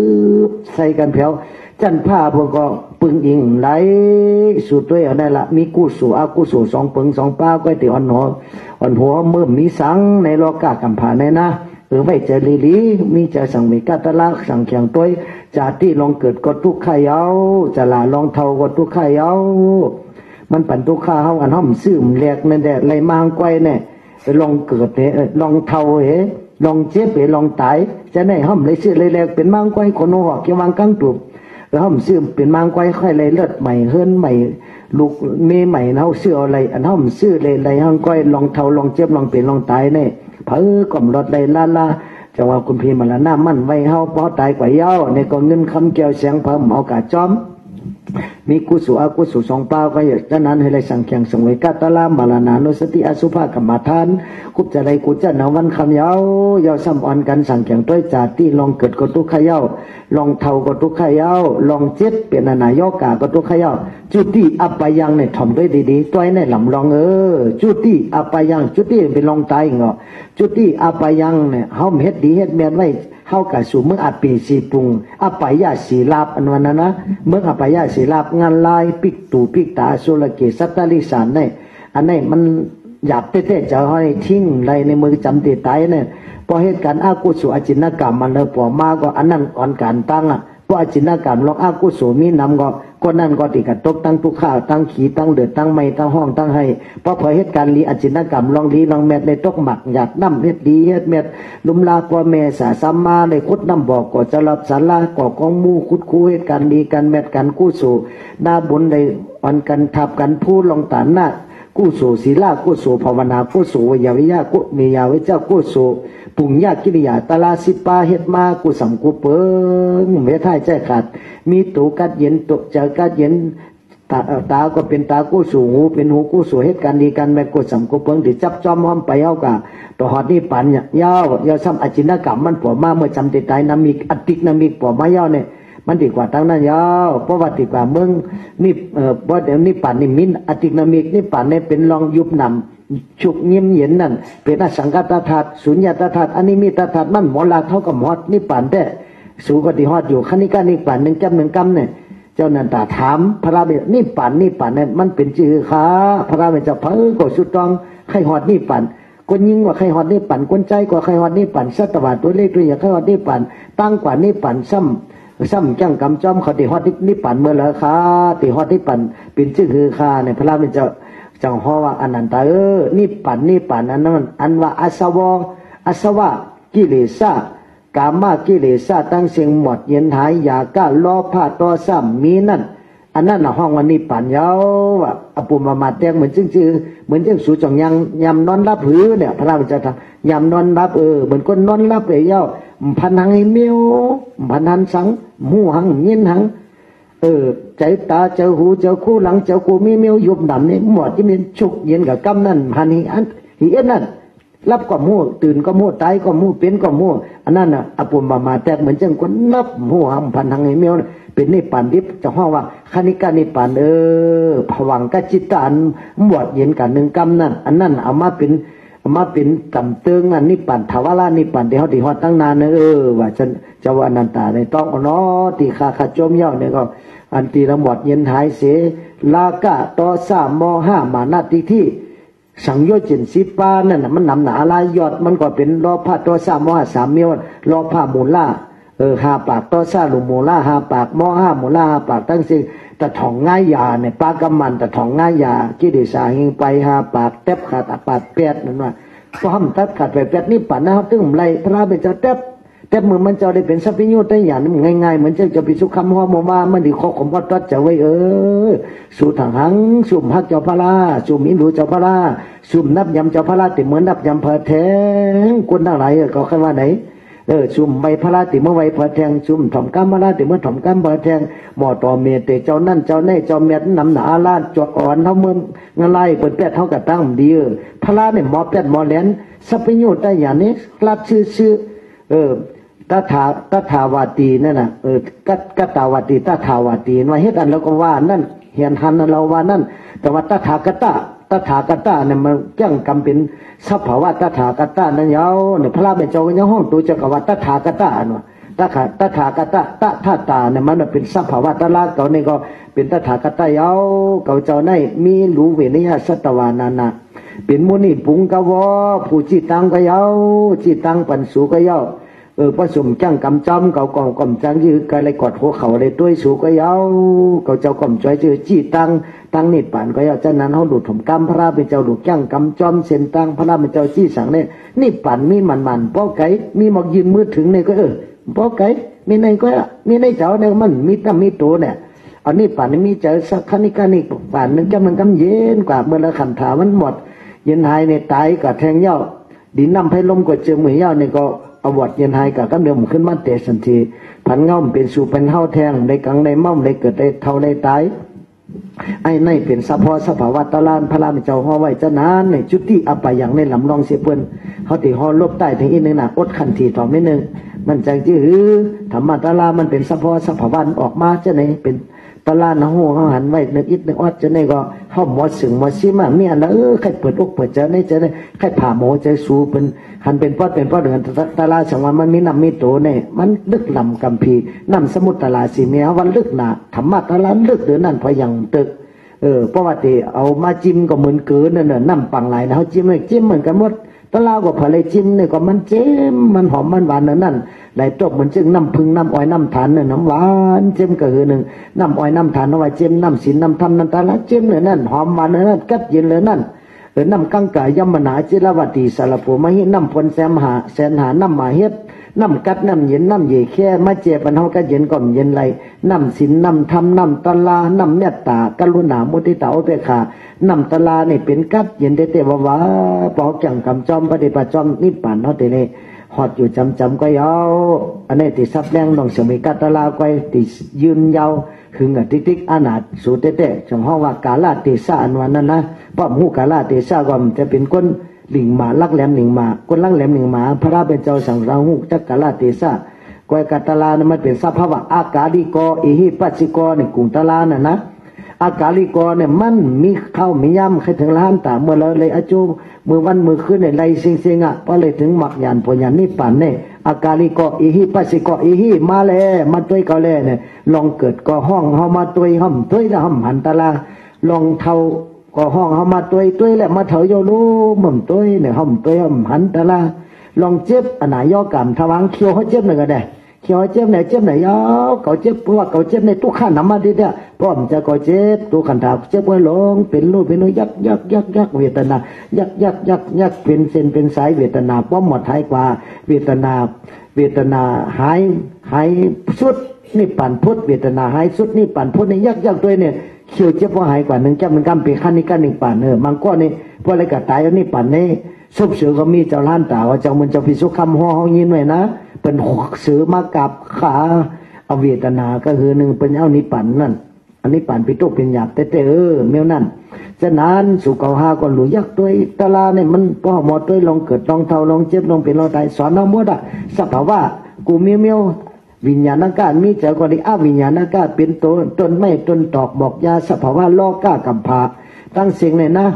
ใส่กันแผ่วจันผ้าพวกก็ปึงอิงไหลสุดด้วยเอาได้ละมีกู้สู่อากู้สู่2 ปึง 2 ป้าก็ติอ่อนหัวเมื่อมีสังในโลกากำผ่านในนะไว้เจลีมีจะสั่งมีกาตะลักสั่งเขียงตัวจะที่ลองเกิดก็ทุกข์ขยาวจะลาลองเท่าก็ทุกข์ขยาวมันปั่นทุกข์ข้าเฮาอันห้อมซื่อมแหลกนั่นแหละไรมางไกวเนี่ยไปลองเกิดเนี่ยลองเท่าลองเจ็บลองตายจะได้ห้อมเลยซื่อเลยแหลกเป็นมางไกวคนหัวเกี่ยววางกังตุบแล้วห้อมซื่อเป็นมางไกวค่อยเลยเลือดใหม่เฮิรนใหม่ลูกเมใหม่เฮาเสื้ออะไรอันห้อมซื่อเลยไรห้างไกวลองเท่าลองเจ็บลองเป็นลองตายเนี่ยเพิ่งก่อมรถเลยลาจังว่าคุณพี่มาละหน้ามั่นไว้เฮาพอตายกว่าเย้าในก็เงินคำแก้วเสียงเพิ่มเอากาจอมมีกุศลอกุศล2 ป้าก็อย่างนั้นให้เลยสั่งเขียงสงวยกัตลามาลานานุสติอสุภากรรมฐานคุบจะไรกุจะนาวันคำเย้าซ้ำอ่อนกันสั่งเขียงด้วยจ่าที่ลองเกิดก็ทุกข์ขย้าลองเท่าก็ทุกข์ขย้าลองเจ็ดเปลี่ยนนายกาก็ทุกข์ขย้าจุดที่อัปปยังเนี่ยทำด้วยดีๆตัวในหลำลองจุดที่อัปปยังจุดที่เป็นลองตายเหรอจุดที่อัปปยังเนี่ยเฮาเฮ็ดดีเฮ็ดแม่นไว้เฮากับสู่เมื่ออปีสีปุงอปายาสีลาบอันวันนั้นนะเมื่ออปายาสีลาบงานลายปิกตูปิกตาสุรเกสัตตลิสานเนี่ยอันนี้มันหยาบเต้ๆจะให้ทิ้งไรในมือจำติดตายเนี่ยพอเหตุการณ์อากุศลอจินกรรมมันเลยพอมาก็อันนั้นอ่อนการตั้งอ่ะพออจินกรรมลองอากุศลมีนำก็นั่นก็ติดกับตกตั้งทุกข้าวตั้งขีตั้งเดือดตั้งไม้ตั้งห้องตั้งให้เพราะพอเหตุการณ์ลีอจินกรรมลองลีลองแมดในตกหมักหยาดน้ำเฮ็ดดีเฮ็ดเม็ดลุมลาพ่อแม่สาสัมมาในคุดน้ำบอกก็จะรับสาราก่อกองมู่คุดคู่เหตุการณ์ดีกันแมดกันกู้สู่หน้าบุญในอ่อนกันทับกันพูดลงตานหน้ากู้สู่ศีลากู้สู่ภาวนากู้สู่วิยาวิยากู้มียาวิเจ้ากู้สู่ปุญญากิริยาตลาสิปาเฮ็ดมากู้สัมกู้เปิงเมท้ายใจขาดมีตูกัดเย็นตุเจอกัดเย็นตาก็เป็นตากู้สู่หูเป็นหูกู้สู่เหตุการณ์ดีกันแม่กู้สัมกู้เปิงที่จับจอมห้อมไปเอากะต่อหอดนี่ปันเนี่ยยาวซ้ำอจินกรรมมันปวดมาเมื่อจำติดตายนามิกอติกนามิกปวดมายาวเนี่ยมันดีกว่าตั้งนั้นยาวเพราะว่าดีกว่าเมืองนี่เพราะเดี๋ยวนี้ป่านนี่มินอติกนามิกนี่ป่านนี่เป็นรองยุบนำฉุกเงียบเย็นนั่นเป็นอสังกัตธาตุสุญญตธาตุอนิมิตธาตุมันหมอลาเท่ากับหมอดนี่ป่านแต่สูงกว่าที่ฮอดอยู่ขณิกานี่ป่าน1 กำเนี่ยเจ้านันตาถามพระราเบนี่ป่านเนี่ยมันเป็นจือขาพระราเบจะเพิ่งก็สุดต้องใครฮอดนี่ป่านคนยิ่งกว่าใครฮอดนี่ป่านคนใจกว่าใครฮอดนี่ป่านสัตวาตัวเล็กตัวใหญ่ใครฮอดนี่ป่านตั้งกว่านี่ป่านซ้ำจังกำจอมเขาติฮอดนิพพานเมื่อละค่ะติฮอดนิพพานเป็นชื่อคือค่ะเนี่ยพระราเป็นเจ้าจังฮอว่าอนันตานิพพานอันนั้นอันว่าอาสวะกิเลสกามากิเลสตั้งเสียงหมดเย็นหายอยากก้าล้อผ้าต่อซ้ำมีนั่นอันนั้นห้องวันนิพพานยาวว่าอปุมามาแตงเหมือนชื่อเหมือนสูจังยังยำนอนรับหือเนี่ยพระราเป็นเจ้าทำยำนอนรับเหมือนคนนอนรับเลยยาวพันหังให้เมียวพันหันสังหูหังยินหังใจตาเจ้าหูเจ้าคู่หลังเจ้าคู่มีเมียวยุบดำนี่หมดที่มีฉุกเย็นกับกำนั่นพันหีอันนั่นรับก็มู่ตื่นก็มู่ตายก็มู่เป็นก็มู่อันนั้นน่ะอปุมมาแตกเหมือนจังคนนับหูหังพันหังให้เมียวเป็นนิพพานดิบจะห้องว่าคณิกานิพพานผวังกจิตตานหมดเย็นกับ1 กำนั่นอันนั้นเอามาเป็นกำเตืองอันนิพพานทวารานิพพานที่เขาดีฮอดตั้งนานว่าฉันจะว่าอนันตาในต้องเนาะตีขาจมเย้าเนี่ยก็อันตีละหมดเย็นหายเสีย ลากะตอสามมห้ามานาติที่สังโยชน์70 ปานั่นน่ะมันนำหนาลายยอดมันก็เป็นรอผ้าตอสามมห้า3 เมียวรอผ้ามูล่า5 ปากตอสาลุมูล่า5 ปากม5มูล่า5 ปากตั้งสิ่งตะถ่องง่ายยาเนี่ยปากำมันตะถ่องง่ายยากิเลสาหิงไป5 ปากเต็บขาดปาดเป็ดนั่นว่าพอห้ำตัดขาดไปเป็ดนี่ป่านนะตึ้งไรพระเป็นเจ้าเต็บแต่เมื่อมันจะได้เป็นสัพพิโยได้อย่างนี้ง่ายๆเหมือนจะไปสุขคำหัวโมมามันดีข้อของวัดตัดจะไว้สู่ทางหังสุ่มฮักเจ้าพระราสุ่มอินดูเจ้าพระราสุ่มนับยำเจ้าพระราติเหมือนนับยำเพอแทงคนทั้งหลายก็แค่ว่าไหนสุ่มใบพระราติเมื่อใบเพอแทงสุ่มถ่อมก้ามพระราติเมื่อถ่อมก้ามเพอแทงหมอต่อเมียเตเจ้านั่นเจ้าแน่เจ้าเมียนำหนาลาดจอดอ่อนเท่าเมืองงานไล่เปิดแปดเท่ากับตั้งดีพระราเนี่ยหมอแปดหมอแหลนสัพพิโยได้อย่างนี้กลัดชื่อตถาวาตีนั่นน่ะกัตตาวาตีตถาวาตีว่าเฮ็ดอันแล้วก็ว่านั่นเหียนหันเราว่านั่นแต่ว่าตถาคตเนี่ยมันจังกำเป็นสภาวะตถาคตนั่นยาวเนี่ยพระเป็นเจ้าเนี่ยห้องตัวจักรวรรดิตถาคตเนาะตถาคตตาเนี่ยมันเป็นสภาวะตละเก่านี่ก็เป็นตถาคตยาวเก่าเจ้าในมีรู้เวนิยสัตวานานะเป็นมุนีปุงกวผู้จิตังก็ยาวจิตังปันสูก็ยาวผสมจังกำจอมเก่ากองกำจังยืดกายเลยกอดหัวเขาเลยด้วยสูก็ยาวเก่าเจ้ากำจ่อยจือจี้ตั้งนิดป่านก็ยาวจากนั้นเขาดูดถมกำพระเป็นเจ้าดูจังกำจอมเส้นตั้งพระเป็นเจ้าจี้สั่งเนี่ยนี่ป่านมีมันป้อไก่มีหมอกยืนมือถึงเนี่ยก็ป้อไก่มีในก็มีในเจ้าเนี่ยมันมีตั้งมีตัวเนี่ยอันนี้ป่านนี้มีเจอสักคณิกานี่ป่านนึงจะมันกำเย็นกว่าเมื่อละขันถามันหมดเย็นหายในตายกับแทงเย้าดินน้ำไผ่ลมกดเจอมือเย้าเนี่ยก็อวดเย็นหายกับก็เดิมขึ้นมาเตะสันทีผันเงาเป็นสู่เป็นเท้าแทงในกังในม่อมในเกิดในเท่าในตายไอ้ในเป็นสะพอสภาวะตะลานพระรามเจ้าห่อไว้จะนานในจุดที่อัปอย่างในลำลองเสียเปิ้นเขาตีห่อลบใต้ถึงอีกหนึ่งหนักอดขันทีต่อไม่หนึ่งมันใจจื้อธรรมะตะลามันเป็นสะพอสภาวะออกมาจะไหนเป็นตะลานนะหูเขาหันไว้นึกอิดนึกอดจะไหนก็เขาหมดสึงหมดซิมาเมียนะใครเปิดอกเปิดใจในใจได้ใครผ่าหมอใจสูเป็นหันเป็นปอดเดือนตะลาสังวันมันมีน้ำมีโตเนี่ยมันลึกลำกัมพีน้ำสมุทรตะลาสีเมียวันลึกหนาธรรมะตะลาลึกเดือนนั่นพอยังตึกเพราะว่าที่เอามาจิ้มก็เหมือนเกินนั่นน่ะน้ำปังไหลนะเขาจิ้มเหมือนกันหมดตะลาก็ผลิตจิ้มเนี่ยก็มันเจ็มมันหอมมันหวานนั่นไหลตบเหมือนจึงน้ำพึ่งน้ำอ้อยน้ำฐานเนี่ยน้ำหวานเจ็มก็คือหนึ่งน้ำอ้อยน้ำฐานเอาไว้เจ็มน้ำศีลน้ำธรรมน้ำตาละเจ็มเนี่ยนั่นหอมหวานนั่นกัดเย็นเลยนั่นน้ำกังกายยมนาจิรวัติสารภูมิหิน้ำพลแสนหาน้ำมาเฮ็ดน้ำกัดน้ำเย็นน้ำเย่แค่มาเจ็บปันเฮาก็เย็นก่อมเย็นไหลน้ำศีลน้ำธรรมน้ำตลาน้ำเมตตากรุณามุทิตาอุเบกขาน้ำตลาเนี่ยเป็นกัดเย็นเตวะปอกจังกำจอมปฏิปัจอมนิพพานเฮาเตเนี่ยหอดอยู่จำก็ยาวอันนี้ติซับแรงน้องสมิกัตลาก็ติยืนยาวคือเงติ๊กอนาถสูเตะจังห้องว่ากาลาเตสะอันวันนั้นนะป้อมหูกาลาเตสะก็จะเป็นคนหลิงหมาลักแหลมหลิงหมาคนลักแหลมหลิงหมาพระเป็นเจ้าสั่งเราหูจักกาลาเตสะก้อยกัตลานะมันเป็นสภาวะอากาลิโกอิหิปัสสิโกในกรุงตลานะอากาลิโกเนี่ยมันมีเข้ามีย่ำใครถึงล้านตาเมื่อเลยอาจูมือวันมือขึ้นในไรเสียงพอเลยถึงหมักยันพยันนิพพานเนี่ยอากาลิโกอิหิปัสสิโกอิหิมาแล้วมาตัวก็แล้วเนี่ยลองเกิดก็ห้องเฮามาตัวห้อมตัวแล้วห้อมหันตลาลองเท่าก็ห้องเฮามาตัวแล้วมาเถาโยรู้มั่มตัวเนี่ยห้อมตัวห้อมหันตลาลองเจ็บอันไหนย่อกรรมทวังเคียวเขาเจ็บหนึ่งก็ได้เขียวเจ็บไหนยาวเขาเจ็บเพราะว่าเขาเจ็บในตู้ข้าน้ำมันดีเนี่ยพร้อมจะก็เจ็บตู้ขันถาเจ็บไว้ลงเป็นรูปเป็นยักเวทนายักเป็นเส้นเป็นสายเวทนาป้อมหมดหายกว่าเวทนาหายสุดนี่ปั่นพุทธเวทนาหายสุดนี่ปั่นพุทธนี่ยักตัวเนี่ยเขียวเจ็บว่าหายกว่าหนึ่งจำมันกำเป็นขั้นนี้กันหนึ่งปั่นมังก้อนนี่พออะไรก็ตายแล้วนี่ปั่นนี่ซุบเสือก็มีเจ้าล้านตาว่าเจ้ามันจะพิสุคำห่อยินไว้นะเป็นสือมากับขาอเวทนาก็คือหนึ่งเป็นเอานิปั่นนั่นอันนี้ปั่นไปตุกเป็นหยาบเตเเมียวนั่นฉะนั้นสุกหาก็หลุยยักตัวตลาเนี่ยมันพ่อหมดด้วยลองเกิดลองเท่าลองเจ็บลองเป็นลองตายสอนเอาหมดอะสักว่ากูเมียววิญญาณกามีเจ้าก็ได้อวิญญาณกาเป็นต้นไม่ต้นตอกบอกยาสภาวะโลกากัมภาตั้งเสียงเลยนะ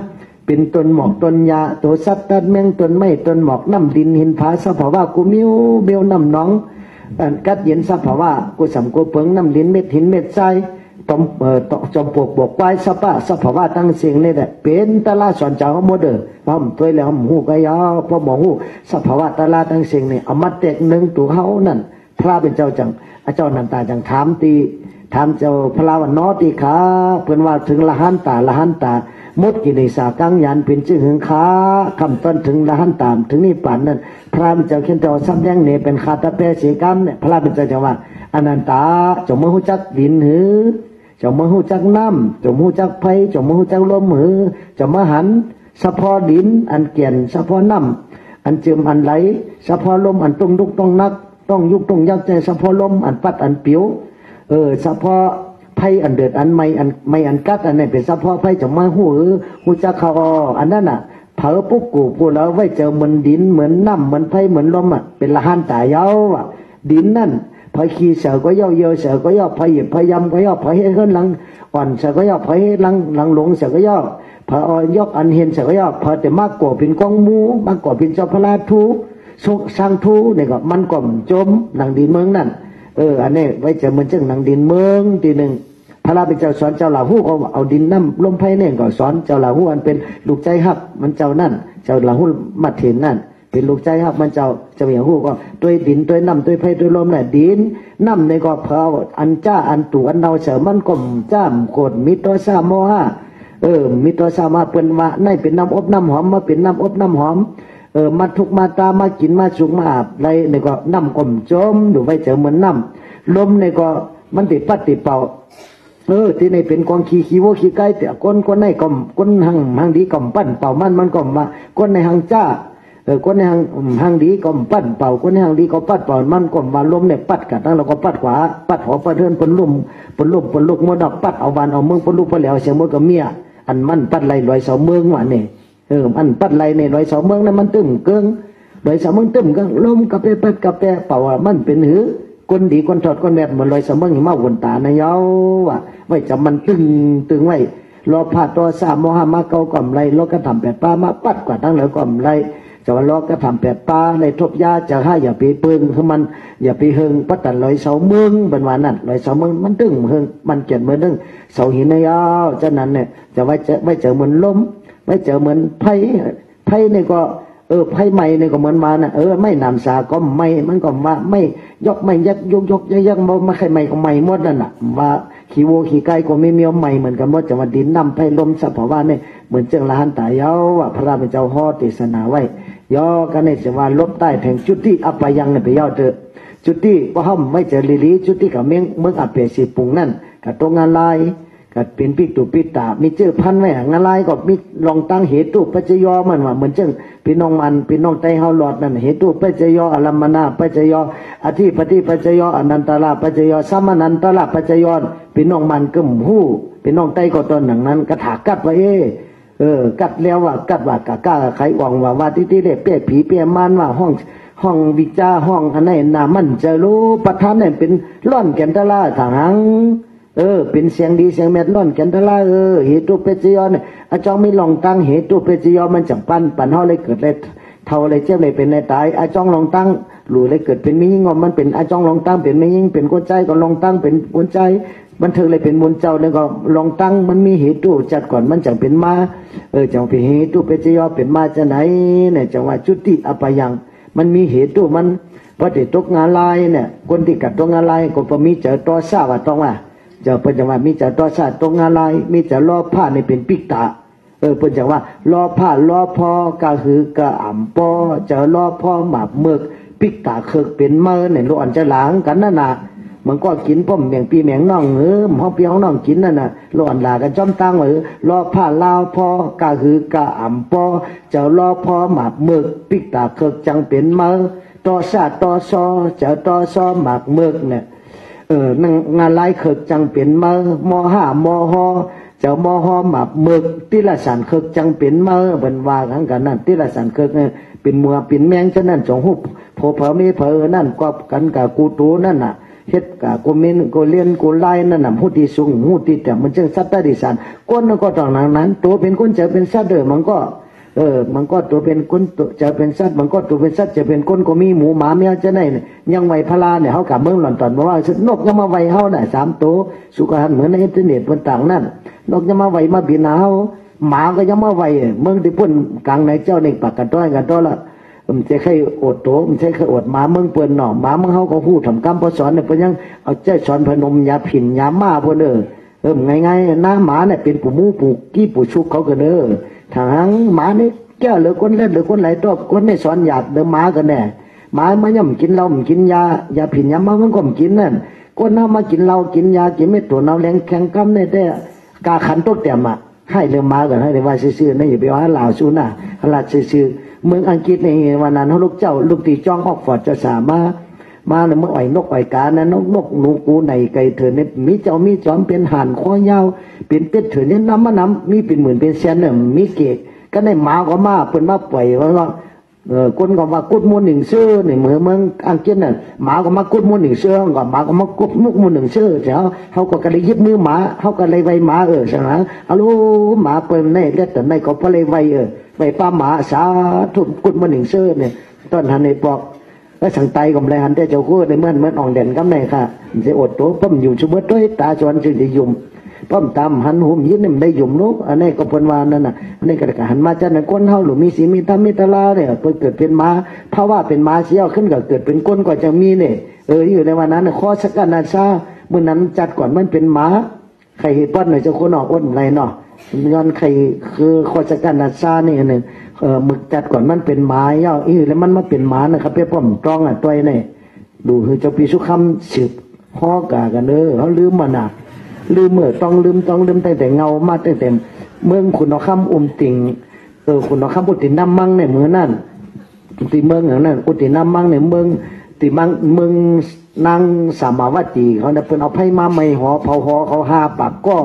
เป็นต้นหมอกต้นยาตัวสัตว์ตัดแมงต้นไม้ต้นหมอกน้ำดินหินผาสภาวะกูมิวเบลน้ำน้องกัดเย็นสภาวะกูสำกูเปิงน้ำดินเม็ดหินเม็ดทราย จอมปลวกบวกไว้สภาพสภาวะตั้งสิ่งนี่แหละเป็นตลาดสอนเจ้าหมดเด้อพร้อมตัวแล้วหูก็ยาวพอหมอหูสภาวะตลาดตั้งสิ่งนี่เอามาแตกหนึ่งตัวเขานั่นพระเป็นเจ้าจังเจ้านันตาจังถามเจ้าพระวันนอตีขาเพิ่นว่าถึงละหันตามดกิเลสากังยันเป็นชื่อหึงขาคำต้นถึงละหันตามถึงนี่ป่านนั้นพระเป็นเจ้าเขียนเจ้าซ้ำแย้งเนี่ยเป็นคาตาเปสีกรรมเนี่ยพระเป็นเจ้าจังว่าอนันตาจงมาหูจักดินหือจงมาหูจักน้ำจงมาหูจักไฟจงมาหูจักลมหือจงมาหันสะพอดินอันเกี่ยนสะพอน้ำอันจืมอันไหลสะพอลมอันต้องลุกต้องนักต้องยุกต้องยักใจสะพอลมอันปัดอันเปียวสะพอไพ่อันเดือดอันไม่อันกัดอันนี้เป็นสะพอไพ่จงมาหูจักเขาอันนั้นน่ะเผาปุ๊บกูแล้วไว้เจอเหมือนดินเหมือนน้ำเหมือนไพ่เหมือนลมอ่ะเป็นละหันตายาวอ่ะดินนั่นพอขี้เสือก็ย่อเยอะเสือก็ย่อพอหยิบพยำก็ย่อพอให้ขึ้นหลังอ่อนเสือก็ย่อพอให้หลังหลงเสือก็ย่อพออ่อนยกอันเห็นเสือก็ย่อพอแต่มากกว่าเป็นกองมูมากกว่าเป็นเจ้าพระราทูสร้างทูเนี่ยก็มันก่อมจมหนังดินเมืองนั่นอันนี้ไว้จะเหมือนเจ้าหนังดินเมืองทีหนึ่งพระราเป็นเจ้าสอนเจ้าเหล่าหู้เอาดินน้ำลมไผ่เนี่ยก็สอนเจ้าเหล่าหู้อันเป็นลูกใจฮักมันเจ้านั่นเจ้าเหล่าหู้มัดเห็นนั่นเป็นลูกใจครับมันเจ้าอย่างหู้ก็ด้วยดินด้วยน้ำด้วยไฟด้วยลมเนี่ยดินน้ำในก็เพออันจ้าอันตูอันเนาเสือมันก่มจ้ามโกดมิตรซาโมหะมิตรซามาเป็นว่าในเป็นน้ำอบน้ำหอมมาเป็นน้ำอบน้ำหอมมาทุกมาตามากินมาสุกมาอาบไรในก็น้ำก่มจมดูไว้เจอเหมือนน้ำลมในก็มันติดปัดติดเป่าที่ในเป็นกองขี้วัวขี้ไก่แต่ก้นในก่มก้นหังดีก่มปั้นเป่ามันก่มมาก้นในหังจ้าคนในหางดีก็ปั้นเป่าคนในหางดีก็ปัดเป่ามันก็มาล้มเนี่ยปัดกัดแล้วเราก็ปัดขวาปัดหัวปัดเทินปนลุ่มมดปัดเอาบานเอาเมืองปนลุ่มปนแล้วเสียมดกับเมียอันมันปัดไหลลอยเสาเมืองว่ะเนี่ยอันปัดไหลเนี่ยลอยเสาเมืองนั้นมันตึมเกิงลอยเสาเมืองตึมเกิงล้มกับเปปัดกับเปเป่ามันเป็นหือคนดีคนถอดคนแบบเหมือนลอยเสาเมืองหิมะวนตาในเย้าว่ะไว้จะมันตึงไว้รอผ่าตัวสามโมหะมาเกาก่อมไรรถก็ทำแปดป้ามาปัดกว่าตั้งแล้วก่อมไรจะว่าล้อก็ทำแปดปลาในทบยาจะให้อย่าไปเปิงคือมันอย่าไปเฮงปัตตันลอยเสาเมืองเป็นวันนั้นลอยเสาเมืองมันตึงเฮงมันเกียนเหมือนตึงเสาหินในยาวฉะนั้นเนี่ยจะไว้เจอเหมือนล้มไว้เจอเหมือนไผ่เนี่ยก็ไผ่ใหม่เนี่ยก็เหมือนมานะไม่นำสาก็ไม่มันก็ว่าไม่ยกไม่ยักยักมาใครใหม่ก็ใหม่หมดนั่นน่ะว่าขี้วัวขี้ไก่ก็ไม่มีใหม่เหมือนกันหมดจะมาดินน้ำไผ่ลมสภาวะเนี่ยเหมือนเจ้าละหันตายาวว่าพระเป็นเจ้าห่อเทศนาไว้ย่อกันเนี่ยจะว่าลบใต้แผงจุดที่อัปยังเนี่ยไปย่อเถอะจุดที่ว่าห้ามไม่เจอลิลีจุดที่กับเมืองอัปเปสีปุงนั่นกับตรงงานลายกับเป็นปิตุปิตามีเจอพันไว้งานลายก็มีลองตั้งเหตุปัจจยอมันว่าเหมือนเจ้าพี่น้องมันพี่น้องไตเฮาหลอดนั่นเหตุปัจจยออลัมมนาปัจจยออธิปฏิปัจจยออนันตลาปัจจยอสัมมนันตลาปัจจยอพี่น้องมันกึ่มหู้พี่น้องไตก็ตอนหนังนั้นกระถากัดไว้กัดแล้วว่ากัดว่ากะก้าไขว่องว่าที่เด็กเปี้ยผีเปี้ยมันว่าห้องวิจาห้องอันไหนนามันจะรู้ประธานเนี่ยเป็นร่อนแกนตะลาทางเป็นเสียงดีเสียงเม็ดร่อนแกนตะลาเหตุเปจยอนเนี่ยอาจารย์ไม่ลองตั้งเหตุเปจยอนมันจังปั่นเฮาเลยเกิดเลยเท่าเลยเจ็บเลยเป็นเลยตายอาจารย์ลองตั้งหรือเลยเกิดเป็นไม่ยิ่งมันเป็นอาจารย์ลองตั้งเป็นไม่ยิ่งเป็นก้นใจก็ลองตั้งเป็นก้นใจมันเธอเลยเป็นมนเจ้าแล้วก็ลองตั้งมันมีเหตุจัดก่อนมันจังเป็นมาจังเป็นเหตุเปจยอเป็นมาจะไหนเนี่ยจังว่าจุติอปยังมันมีเหตุมันพอติดตกงานลายเนี่ยคนที่กัดตกงานลายก็พอมีเจอต่อซาว่าต้องว่าเจ้าเพิ่นจังว่ามีเจอต่อซาตกงานลายมีเจอล้อผ้านี่เป็นปิกตาเพิ่นจังว่าล้อผ้าล้อพอกะหือกะอ่ำปอเจอล้อพอหมากเมือกปิกตาเคิกเป็นเมื่อเนี่ยร้อนจะหลางกันนั่นน่ะมันก็กินป้อมแมงปีแมงน้องห้องพี่ห้องน้องกินนั่นน่ะร้อนหลากันจ้อมตั้งล้อผ้าลาวพอกะหือกะอ่ำปอเจอล้อพอหมากเมือกปิกตาเคิกจังเป็นเมื่อต่อซาต่อซอเจอต่อซอหมากเมือกเนี่ยนั่งงานไล่เคิกจังเป็นเมื่อม.5 ม.ห.เจ้าม.ห.หมากเมือกติละสันเคิกจังเป็นเมื่อเป็นว่ากันนั่นติละสันเคิกเนี่ยเป็นมัวเป็นแมงฉะนั้นจงหุบโผเผอมีเผอนั่นก็กันกับกูตูนั่นน่ะเฮ็ดกับกูมินกูเลียนกูไล่นั่นน่ะผู้ที่สูงผู้ที่แต่มันจึงสัตตดิสันก้นก็ต้องนั้นตัวเป็นคนเจอเป็นสัตว์เด้อมันก็ มันก็ตัวเป็นคนจะเป็นสัตว์มันก็ตัวเป็นสัตว์จะเป็นคนก็มีหมูหมาแมวจะไหนยังไวพลาเนี่ยเขากับเมืองหล่อนตอนบอกว่านกยังมาไวเขาเนี่ย3 ตัวสุขหันเหมือนในอินเทอร์เน็ตบนต่างนั่นนกยังมาไวมาบินเขาหมาก็ยังมาไวเมืองที่พุ่นกลางในเจ้าในปากกันต้อยกันต้อละมันจะใครอดโตมันใช่ใครอดหมาเมืองเปิ่นหน่อหมาเมืองเขาก็พูดทำกรรมพอสอนเนี่ยเพิ่นยังเอาใจสอนพนมยาผินยาม่าพวกง่ายๆนะหมาเนี่ยเป็นปู่มูปู่กี้ปู่ชุกเขาก็ทางหมานี่แก้วหรือคนเล่นหรือคนไหลตัวคนไม่สอนหยาดหมากันแน่หมามันย่ำกินเรามันกินยาผินยาม่ามันก็มันกินนั่นคนเอามากินเรากินยากินไม่ตัวเราแรงแข็งกำเนี่ยแต่กาขันตัวเต็มอ่ะให้เรื่องมากันให้เรื่องว่าซื่อๆนี่อย่าไปว่าลาวสู้นะลาดซื่อๆเมืองอังกฤษในวันนั้นเขาลูกเจ้าลูกตีจ้องออกฟอร์ดจะสามารถมาเนี่ยเมื่อไอ้นกไอ้กานะนกหนูกูในไก่เถื่อนเนี่ยมีเจ้ามีจอมเป็นห่านคอยาวเป็นเป็ดเถื่อนเนี่ยน้ำมีเป็นหมื่นเป็นแสนเนี่ยมีเกศก็ได้หมาก็มาเป็นมาปล่อยว่าคนก็มากุดมูล1 เสื้อเนี่ยเหมือนเมืองอังกฤษน่ะหมาก็มากุดมูล1 เสื้อก็หมาก็มากุดมุกมูล1 เสื้อเจ้าเขาก็เลยยึดมือหมาเขาก็เลยไว้หมาใช่ไหมเอาลูหมาเปิดในเล็ดแต่ในก็พอเลยไว้ไว้ป้าหมาสาทุบกุดมูล1 เสื้อเนี่ยตอนหันในปอกแล้วสั่งไตก็เลยหันแต่เจ้าคู่ในเมื่ออ่องเด่นก็ไม่ค่ะจะอดตัวป้อมอยู่ชุบด้วยตาจวนจึงจะยุ่มป้อมตามหันหุ่มยิ้มเนี่ยได้ยุ่มลูกอันนี้ก็เป็นวานนั่นน่ะอันนี้ก็หันมาจากนั้นก้นเฮาหรือมีสีมีธรรมมีตลาเนี่ยเกิดเป็นม้าเพราะว่าเป็นม้าเชี่ยวขึ้นก็เกิดเป็นก้นก็จะมีเนี่ยอยู่ในวันนั้นข้อสักการนาซาเมื่อนั้นจัดก่อนมันเป็นม้าใครป้อนหน่อยเจ้าคนออกอ้นอะไรเนาะย้อนใครคือข้อสักการนาซานี่หนึ่งมึกจัดก่อนมันเป็นม้าเย่าแล้วมันมาเป็นม้านะครับเพื่อป้อมตรองตัวเนี่ยดูคือเจ้าปีสุขคำสืบห่อกากันเขาลืมมันอ่ะลืมต้องลืมตั้งแต่เงามาตั้งแต่เมืองคุณเอาคำติ่งคุณเอาคำอุติน้ำมังเนี่ยเหมือนนั่นตีเมืองอย่างนั้นอุติน้ำมังเนี่ยเมืองตีมังเมืองนางสามาวตีเขาเนี่ยเป็นเอาไพ่มาไม่หอเผาหอเขา5 ปากก็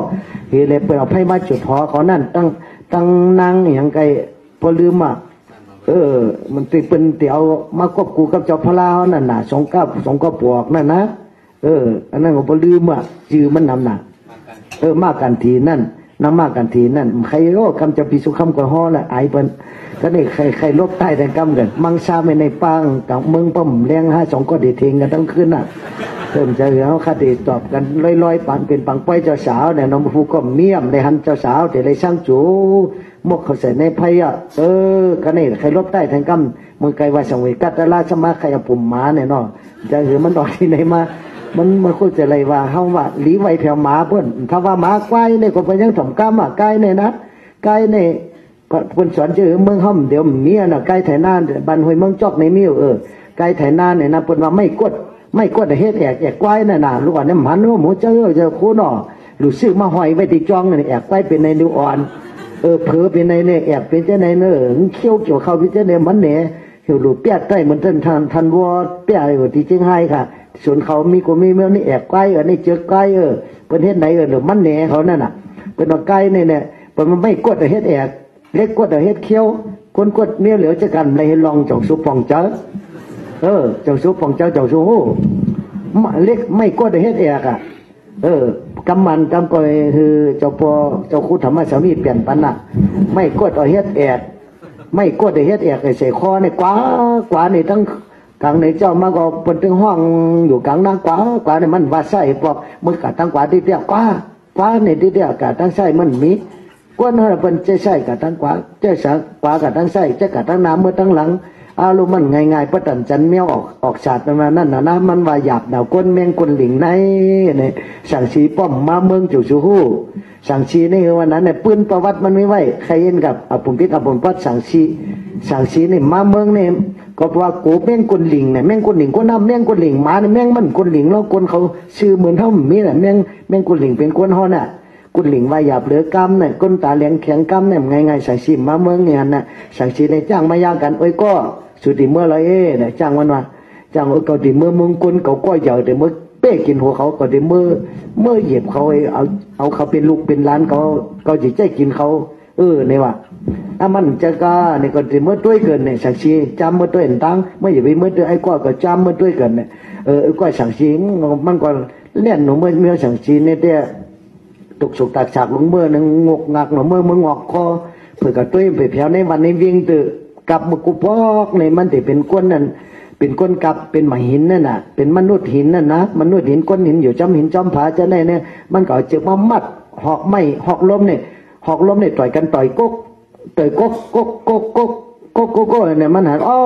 เห็นเลยเป็นเอาไพ่มาจุดหอเขานั่นตั้งนางอย่างไกลพอลืมอ่ะมันตีเป็นตีเอามาควบคู่กับเจ้าพระลานั่นน่ะสองก้าปวกนั่นนะอันนั้นก็พอลืมอ่ะจือมันนำหนักมากกันทีนั่นน้ำมากกันทีนั่นใครโรคคำจะพิสุคำก็ห่อละไอเป็นก็นี่ใครลบใต้แต่กำกันมังซาไม่ในปังกับเมืองป้อมแรง2 ก็ดีเทงกันทั้งคืนน่ะเริ่มจะเขาคดีตอบกันลอยปันเป็นปังป้อยเจ้าสาวเนี่ยน้องผู้ก็เมียมในหันเจ้าสาวแต่เลยช่างจูมกเขาใส่ในไพ่ก็นี่ใครลบใต้แต่กำมือไกลว่าสังเวกัตลาสมาใครเอาปุ่มหมาเนี่ยเนาะจะเห็นมันออกที่ไหนมามันควรจะอะไรว่าเฮาว่าหลีไว้แถวหมาเพิ่นถ้าว่าหมาไกวเนี่ยก็เป็นยังถ่อมกรรมอ่ะไกวเนี่ยนะไกวเนี่ยก็เพิ่นสอนชื่อเมืองห้อมเดี๋ยวมีน่ะไกวไถนาบ้านห้วยเมืองจอกในมิ้วไกวไถนาเนี่ยนะเพิ่นว่าไม่กดเฮ็ดแอกไกวน่ะลูกอ่อนเนี่ยมันหมูเจ้าจะคู่เนาะรู้สึกมาห้อยไว้ที่จ้องนี่แอกไกวเป็นในนิ้วอ่อนเผลอเป็นในเนี่ยแอกเป็นเจ้าในเขี้ยวเกี่ยวเข้าที่เจ้าในมันเนี่ยเหี่ยวลูกเปียใต้เหมือนทันวัวเปียอยู่ที่เชียงไฮ้ค่ะส่วนเขามีกูมีเมื่อนี่แอบใกล้นี่เจอใกล้ประเทศไหนหรือมันแหน่เขานั่นน่ะเป็นว่าใกล้เนี่ยมันไม่กดเฮ็ดแอกเล็กกดเฮ็ดเขี้ยวคนกดเมียเหลียวจะกันเลยลองจ่องซุปฟองเจ้าจ่องซุปฟองเจ้าจ่องซุปเล็กไม่กดเฮ็ดแอกกำมันกำก็คือเจ้าพ่อเจ้าคู่ธรรมะสามีเปลี่ยนปันน่ะไม่กดเฮ็ดแอกไม่กดเฮ็ดแอกใส่คอเนี่ยกว่านี่ทั้งกลางในเจ้ามาก็เป็นถึงห้องอยู่กลางน้ำกว่าเนี่ยมันว่าใส่ปอกมือกะตั้งกว่าที่เดียวกว่าในที่เดียวกะตั้งใส่มันมีก้นเราเป็นใจใส่กะตั้งกว่าสักกว่ากะตั้งใส่จะกะตั้งน้ำเมื่อตั้งหลังอารมณ์มันง่ายๆประตันจันเมียวออกฉาดประมาณนั้นนะมันว่าหยาบดาวก้นแมงก้นหลิงในเนี่ยสั่งชีป้อมมาเมืองจู่ชูฮู้สั่งชีนี่วันนั้นเนี่ยปืนประวัติมันไม่ไหวใครเห็นกับผมพิษผมพัดสั่งชีนี่มาเมืองเนี่ยก็เพราะว่ากูแม่งกุนหลิงเนี่ยแม่งกุนหลิงก็น้ำแม่งกุนหลิงมาเนี่ยแม่งมันกุนหลิงแล้วคนเขาชื่อเหมือนเท่ามีน่ะแม่งกุนหลิงเป็นคนฮอน่ะกุนหลิงว่าหยาบเหลือกำเนี่ยก้นตาเลี้ยงแข็งกำเนี่ยง่ายๆสั่งชีมาเมืองเนี่ยน่ะสั่งชีในจ้างมายากันก็สุดที่เมื่อไรเนี่ยจ้างมันว่าจ้างก็ที่เมื่อมึงกุนเขาก็ใหญ่แต่เมื่อเป้กินหัวเขาก็ที่เมื่อเหยียบเขาเอาเขาเป็นลูกเป็นหลานเขาจิตใจกินเขาเนี่ยว่ามันจะก็เนี่ยก็ที่เมื่อด้วยเกินเนี่ยสังชีจำเมื่อด้วยตั้งเมื่ออย่าไปเมื่อด้วยไอ้ก้อยก็จำเมื่อด้วยเกินเนี่ยไอ้ก้อยสังชีมันก็เล่นหนูเมื่อสังชีเนี่ยแต่ ตกฉกตากฉากลงเมื่อนึงงกงักหนอเมื่อมึงงอกคอเผื่อกระตุ้ยไปแผวในวันในวิ่งตื่กับมุกุปอกในมันติเป็นก้นนั่นเป็นก้นกับเป็นหมาหินนั่นน่ะเป็นมนุษย์หินนั่นนะมนุษย์หินก้นหินอยู่จำหินจำผาจะได้เนี่ยมันก็เจอมามัดหอกไม่หอกล้มเนี่ยหอกล้มเนี่ยต่อยกันต่อยก๊กต่อยก๊กก๊กก๊กก๊กก๊กก๊กเนี่ยมันหาอ๋อ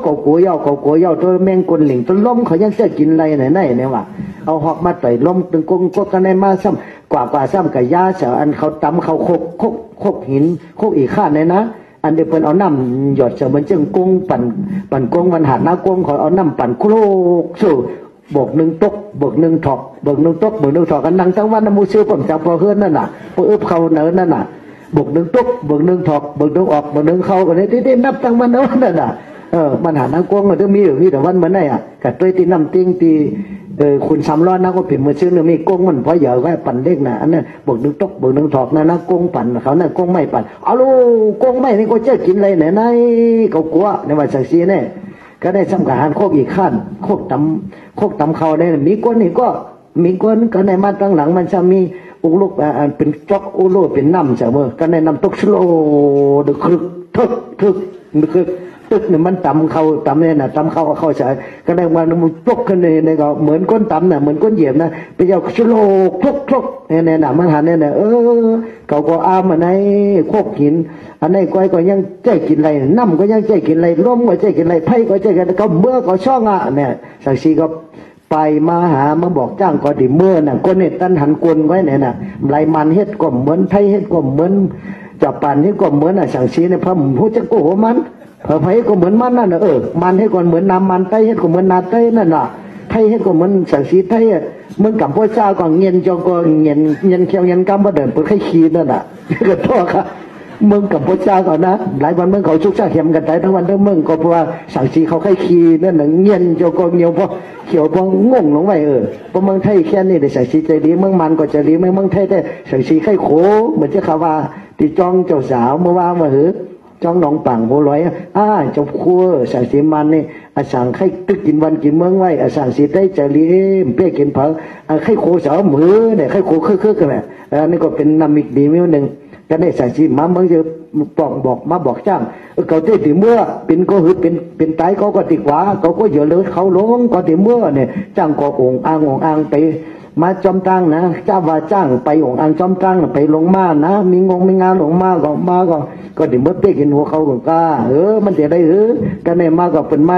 เกากัวเย่าเกากัวเย่าตัวแมงกลหลิงตัวล้มเขายังจะกินอะไรไหนเนี่ยว่ะเอาหอกมาต่อยล้มตึงก๊กก๊กกันในมาซ้ำกว่าซ้ำกับยาเสียอันเขาตำเขาโคกหินโคกอีกข้าเนี่ยนะอันเดียวเพิ่นเอาน้ำหยดเสมือนจึงกุ้งปั่นกุ้งมันหัดน้ากุ้งขอเอาน้ำปั่นโครกสู่บกหนึ่งตกบกหนึ่งถอกบกหนึ่งตกบกหนึ่งถอกกันนั่งทั้งวันน้ำมูซิวผมจับพอเฮือนนั่นน่ะพออึบเขาเนินนั่นน่ะบกหนึ่งตกบกหนึ่งถอกบกหนึ่งออกบกหนึ่งเข้ากันนี่ที่นับทั้งวันนั่นน่ะมันหัดน้ากุ้งมันต้องมีอยู่นี่แต่วันมันได้อ่ะกัดตัวตีน้ำติ้งตีคุณซ้ำร้อนนะก็เป็นมือชื่อเนี่ยมีกุ้งมันพอเหยอะไว้ปั่นเล็กนะอันนั้นบกหนึ่งตกบกหนึ่งถอกนะกุ้งปั่นเขาเนี่ยกุ้งไม่ปั่นเอาลูกกุ้งไม่นี่ก็จะกินอะไรไหนเขากลัวในวันสักซีเนี่ยก็ได้สำคัญโคกอีกขั้นโคกตำเขาได้มีก้นนี่ก็มีก้นก็ในมาตั้งหลังมันจะมีอุลุกเป็นจอกอุลุเป็นน้ำเสมอก็ในน้ำตกสโลดึกทึกตึกเนี่ยมันตำเขาตำเนี่ยนะตำเขาเข้าใส่ก็ได้ว่ามันตกขึ้นเนี่ยก็เหมือนก้นตำน่ะเหมือนก้นเหยียบนะไปเอาสโลคลกเนี่ยนะมันหันเนี่ยเขาก็อ้ามาในโคกหินอันนี้ก้อยก็ยังใจกินอะไรน้ำก็ยังใจกินอะไรล้มก็ใจกินอะไรไผ่ก็ใจกินก็เมื่อก็ช่องอ่ะเนี่ยสักทีก็ไปมาหามาบอกจ้างก็ดิเมื่อน่ะก้นเนี่ยตั้นหันกวนไว้เนี่ยน่ะไรมันเฮ็ดก็เหมือนไผ่เฮ็ดก็เหมือนจับปั่นเฮ็ดก็เหมือนอ่ะสักทีเนี่ยพระผู้จะโกหกมันไผ่ก็เหมือนมันนั่นน่ะมันเฮ็ดก็เหมือนน้ำมันไผ่เฮ็ดก็เหมือนนาไผ่นั่นน่ะไผ่เฮ็ดก็เหมือนสักทีไผ่เมืองกับพ่อเจ้าก็เงียนจงก็เงียนเขียวเงียนกำบ่เดินเปิดไข่ขี้นั่นน่ะก็โทษครับเมืองกับพระเจ้าก่อนนะหลายวันเมืองเขาชุกชาเข็มกันไปทั้งวันทั้งเมืองก็เพราะว่าสังสีเขาไข่ขี้นั่นน่ะเงียนโจกเงียวพอเขียวพองงลงไปเพราะเมืองไทยแค่นี้ได้สังสีใจดีเมืองมันก็จะดีเมืองไทยได้สังสีไข่โขเหมือนที่เขาว่าที่จ้องเจ้าสาวเมื่อวานมาจ้องหนองปังโบลอยเจ้าครัวสังสีมันนี่อาสังไข่ตึกกินวันกินเมืองไว้อาสังสีได้ใจดีเปี้ยกินเผาไข่โขสาวมือเนี่ยไข่โขคือกันแหละนี่ก็เป็นนามิกดีมิ้วหนึ่งก็ได้สังสีมาเมืองจะบอกมาบอกจ้างเขาที่ติเมื่อเป็นก็หือเป็นตายก็ติกว่าเขาก็เยอะเลยเขาลงก็ติเมื่อเนี่ยจ้างก็องอ่างไปมาจอมตั้งนะเจ้าว่าจ้างไปองอ่างจอมตั้งไปลงมานะมีงานลงมาก็ติเมื่อเป๊กเห็นหัวเขาก็มันจะได้ก็ในมาก็เป็นมา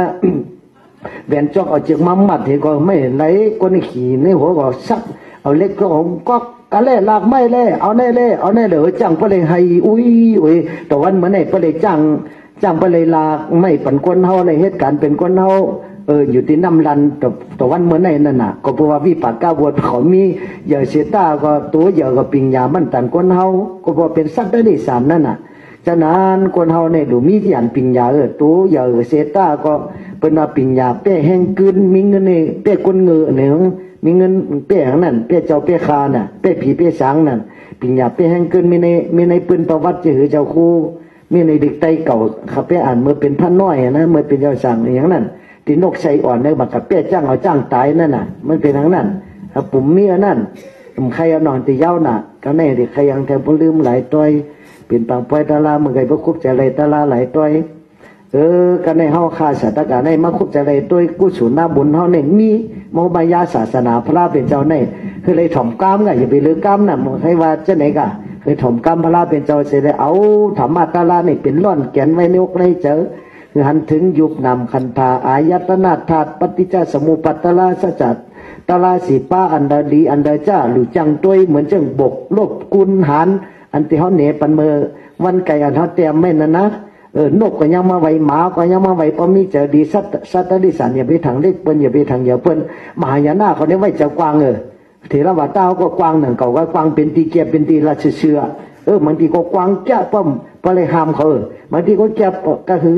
แบนจอกเอาเชือกมามัดเห็นก็ไม่ไหลก็ในขี่ในหัวก็ซักเอาเล็กก็ของก็กะเล่ลากไม่เล่เอาแน่เล่เอาแน่เด้อจ้างไปเลยให้อุ้ยแต่วันเมื่อไหร่ไปเลยจ้างไปเลยลากไม่ปั่นก้นเฮาในเหตุการณ์เป็นก้นเฮาอยู่ที่น้ำรันแต่วันเมื่อไหร่นั่นน่ะก็เพราะว่าวิปากก้าวดเขามีอย่าเสียตาก็ตัวอย่าก็ปิงยามันตันก้นเฮาก็เพราะเป็นสัตว์ได้สารนั่นน่ะฉะนั้นคนเฮาเนี่ยดูมีที่อันปิงยาตัวอย่าเสียตาก็เป็นว่าปิงยาเป้แห้งกึนมีเงินเนี่ยเป้ก้นเงือเนี่ยมีเงินเปี้ยนั่นเปี้ยเจ้าเปี้ยคาน่ะเปี้ยผีเปี้ยสางนั่นปิญญาเปี้ยแห่งเกินมีในปืนประวัติจะหือเจ้าครูมีในเด็กไตเก่าเขาเปี้ยอ่านเมื่อเป็นพระน้อยนะเมื่อเป็นเจ้าสั่งอย่างนั้นที่นกใส่อ่อนในบักกับเปี้ยจ้างเอาจ้างตายนั่นน่ะมันเป็นทางนั้นปุ่มเมียนั่นใครเอานอนตีเย้าน่ะก็แน่ดิใครยังแทงพลืมหลายตัวเป็นปางปล่อยตาลาเมื่อไงพระคุบจะเลยตาลาหลายตัวกันในเฮาคาสตการในมาคุบจะเลยตัวกุศลนาบุญเฮาเนี่ยมีโมบายาศาสนาพระเป็นเจ้าเนี่ยคือเลยถ่อมกล้ามไงอย่าไปลือกล้ามน่ะให้ว่าจะไหนกะคือถ่อมกล้ามพระเป็นเจ้าเสร็จเอาธรรมะตาลาเนี่ยเป็นร่อนแกนไว้ในอกในเจอคือหันถึงยุคนำคันธาอายตนาธาตุปฏิจจสมุปตลาสัจจตลาสีป้าอันดาดีอันดาจ้าหรือจังตัวเหมือนจังบกลบกุลหันอันที่เขาเหนปันเมื่อวันไก่อันเขาเตรียมไม่นั่นนะนกก็ยังมาไว้หมาก็ยังมาไว้พอมีเจอดีสัตดิสันอย่าไปทางเล็กเปิ้นอย่าไปทางอย่าเปิ้นมหายานาเขาเนี่ยไว้เจ้ากวางเถรวาเต้าก็กวางหนึ่งเขาก็กวางเป็นตีเกียบเป็นตีราชเชือบางทีก็กวางแก่ป้อมพอเลยห้ามเขาบางทีก็แก่ก็คือ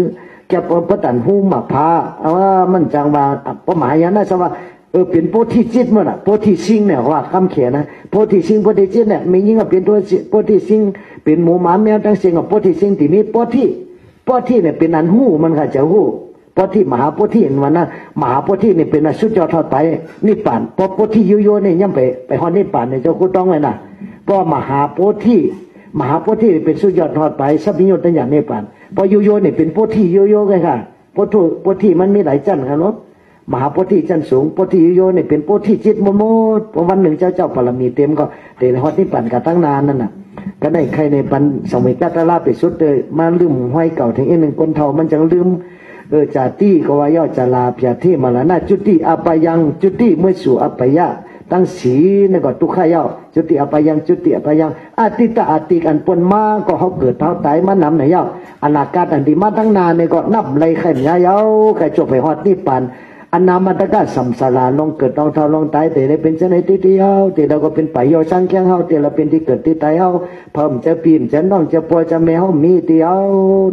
แก่พระตันหูหมักพาว่ามันจังว่าพอมหายานาสว่าเป็นโพธิจิตมั้งน่ะโพธิสิงเนี่ยว่าคำเขียนนะโพธิสิงโพธิจิตเนี่ยไม่ยิ่งกับเป็นตัวโพธิสิงเป็นหมูหมาแมวทั้งสิ่งกับโพธิสิงที่มีโพธิเนี่ยเป็นอันหูมันค่ะจะหูโพธิมหาโพธิวันนั้นมหาโพธิเนี่ยเป็นสุดยอดทอดไปนิพพานโพธิโยเนี่ยย่ำไปฮอดนิพพานเนี่ยเจ้ากูต้องไว้น่ะโพ ก็มหาโพธิมหาโพธิเป็นสุดยอดทอดไปสัพพิโยตัญญาเนปานพอโยโย่เนี่ยเป็นโพธิโยโย่ไงค่ะโพธิมันมีหลายจันครับเนาะมหาโพธิจันสูงโพธิโยโย่เนี่ยเป็นโพธิจิตโมโมดพอวันหนึ่งเจ้าปรมีเต็มก็เดนฮอดที่ปั่นกันตั้งนานนั่นน่ะก็ได้ใครในปันสมัยกัตลาไปสุดเลยมาลืมห้อยเก่าถึงอีกหนึ่งคนเท่ามันจังลืมจาติก็ว่าย่อจะลาเพียที่มาละนาจุติอปยังจุติเมื่อสู่อปยะตั้งสีนั่นก็ทุกข้าย่อจุติอปยังจุติอปยังอาติตะอาติกันปนมาก็เขาเกิดเท้าตายมานำไหนย่ออนาคตอันดีมาทั้งนานเนี่ยก็นับเลยแค่ยาวๆใครจบไปฮอดที่ปันอันนามันตะก้าสัมสาราลงเกิดลองเท่าลองตายแต่ได้เป็นเจ้าในที่เดียวแต่เราก็เป็นป่ายโยช่างแข้งเฮาแต่เราเป็นที่เกิดที่ตายเฮาเพิ่มจะปีมจะน้องจะปัวจะแมวมีเดียว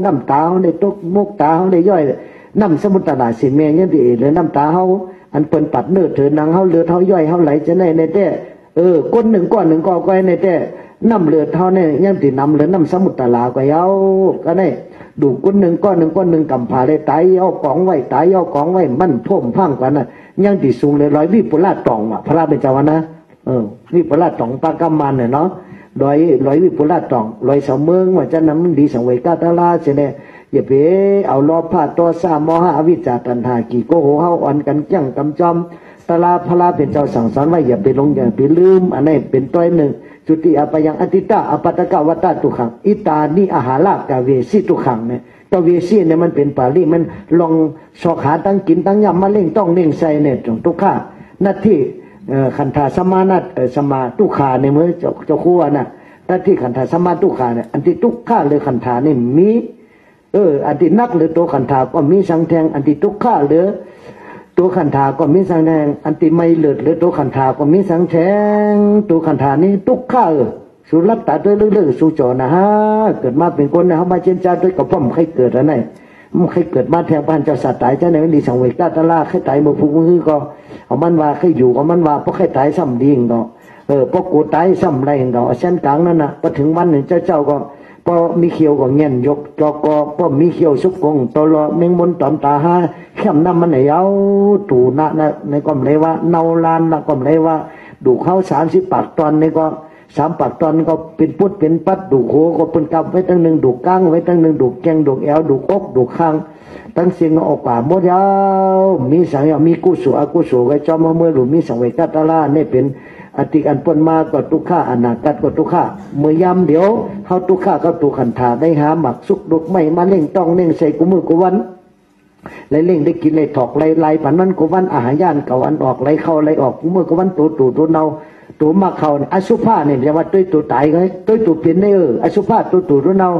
น้ำตาเฮาได้ตกมุกตาเฮาได้ย่อยน้ำสมุทรนาสิเมยยังดีเลยน้ำตาเฮาอันเปิ้นปัดเนื้อเถินนางเฮาเลือดเฮาย่อยเฮาไหลจะในแต่ก้นหนึ่งก้อนหนึ่งก็ก้อยในแต่น้ำเลือดเฮาเนี่ยยังติน้ำเลือดน้ำสมุทรลาก็เฮาก็ได้ดูก้นหนึ่งก้อนหนึ่งก้อนหนึ่งกำผาเลยตายเอากองไว้ตายเอากองไว้มันท่วมพังกันน่ะยังติสูงเลยร้อยวิปุราชตองว่ะพระเป็นเจ้าวนะวิปุราชตองปากำมันเนี่ยเนาะร้อยวิปุราชตองร้อยเสาเมืองว่าจะนำดีสังเวกาตลาเสเนี่ยอย่าไปเอาล้อผ้าตัวสามมหาวิจาตันหากี่โกโหเฮาอ่อนกันจังกำจอมตลาพระเป็นเจ้าสั่งสอนว่าอย่าไปลงอย่าไปลืมอันนี้เป็นตัวหนึ่งจุติอปยังอติตาอปัตตะวัตตตุขังอิตานิอาหารากาเวสิตุขังเนี่ยตัวเวสีเนี่ยมันเป็นปาลีมันลองสอกหาตั้งกินตั้งยำมาเล่งต้องเล่งใส่เนี่ยจงทุกข้าหน้าที่ขันธาสมานัตสมาตุขาในมือเจ้าคู่น่ะหน้าที่ขันธาสมาตุขาเนี่ยอันที่ทุกข้าเลยขันธานี่มีอันที่นักหรือตัวขันธาก็มีสังแทงอันที่ทุกข้าหรือตัวขันธาก็มีสังแทงอันที่ไม่เลือดหรือตัวขันธาก็มีสังแทงตัวขันธานี่ทุกข้าสุรัตตาด้วยเรื่องสุจนะฮะเกิดมาเป็นคนนะเขามาเช่นจ้าด้วยกับพ่อมใครเกิดอะไรมันใครเกิดมาแทงบ้านเจ้าสัตว์ตายเจ้าไหนไม่ดีสังเวกาตลาใครตายมือพุงมือก็เอามันว่าใครอยู่ก็มันว่าเพราะใครตายซ้ำดีงก็เพราะกูตายซ้ำไรก็เส้นกลางนั่นนะพอถึงวันหนึ่งเจ้าก็พอมีเขียวก็เงี้ยยกจอกพอมีเขียวสุกกงตลอดเมงมนตอมตาฮะเข้มน้ำมันไหนเอาตู่นะในความเลยว่าเนาลานนะความเลยว่าดูเข้า30 ปากตอนในก็3 ปากตอนก็เป็นพุทธเป็นปัดดูโหก็เป็นกับไว้ตั้งหนึ่งดูก้างไว้ตั้งหนึ่งดูแกงดูแอวดูอกดูข้างตั้งเสียงออกป่าหมดยาวมีสังยามีกุศลอกุศลไว้จอมเมื่อหลุมีสังเวกาตลาเนี่ยเป็นอติกันปนมาก็ทุกข้าอนาคตก็ทุกข้าเมื่อยามเดี๋ยวเขาทุกข้าก็ตุขันธาได้หาหมักสุกดุกไม่มาเล่งต้องเล่งใส่กุมือกุวันไล่เล่งได้กินไล่ถอกไล่ผันมันกุวันอาหารย่านเก่าอันออกไล่เข้าไล่ออกกุมือกุวันตัวเนาตัวมาเขาเนี่ยอสุภาเนี่ยจะว่าตัวตายไงตัวเปลี่ยนได้อสุภาตัวเน่า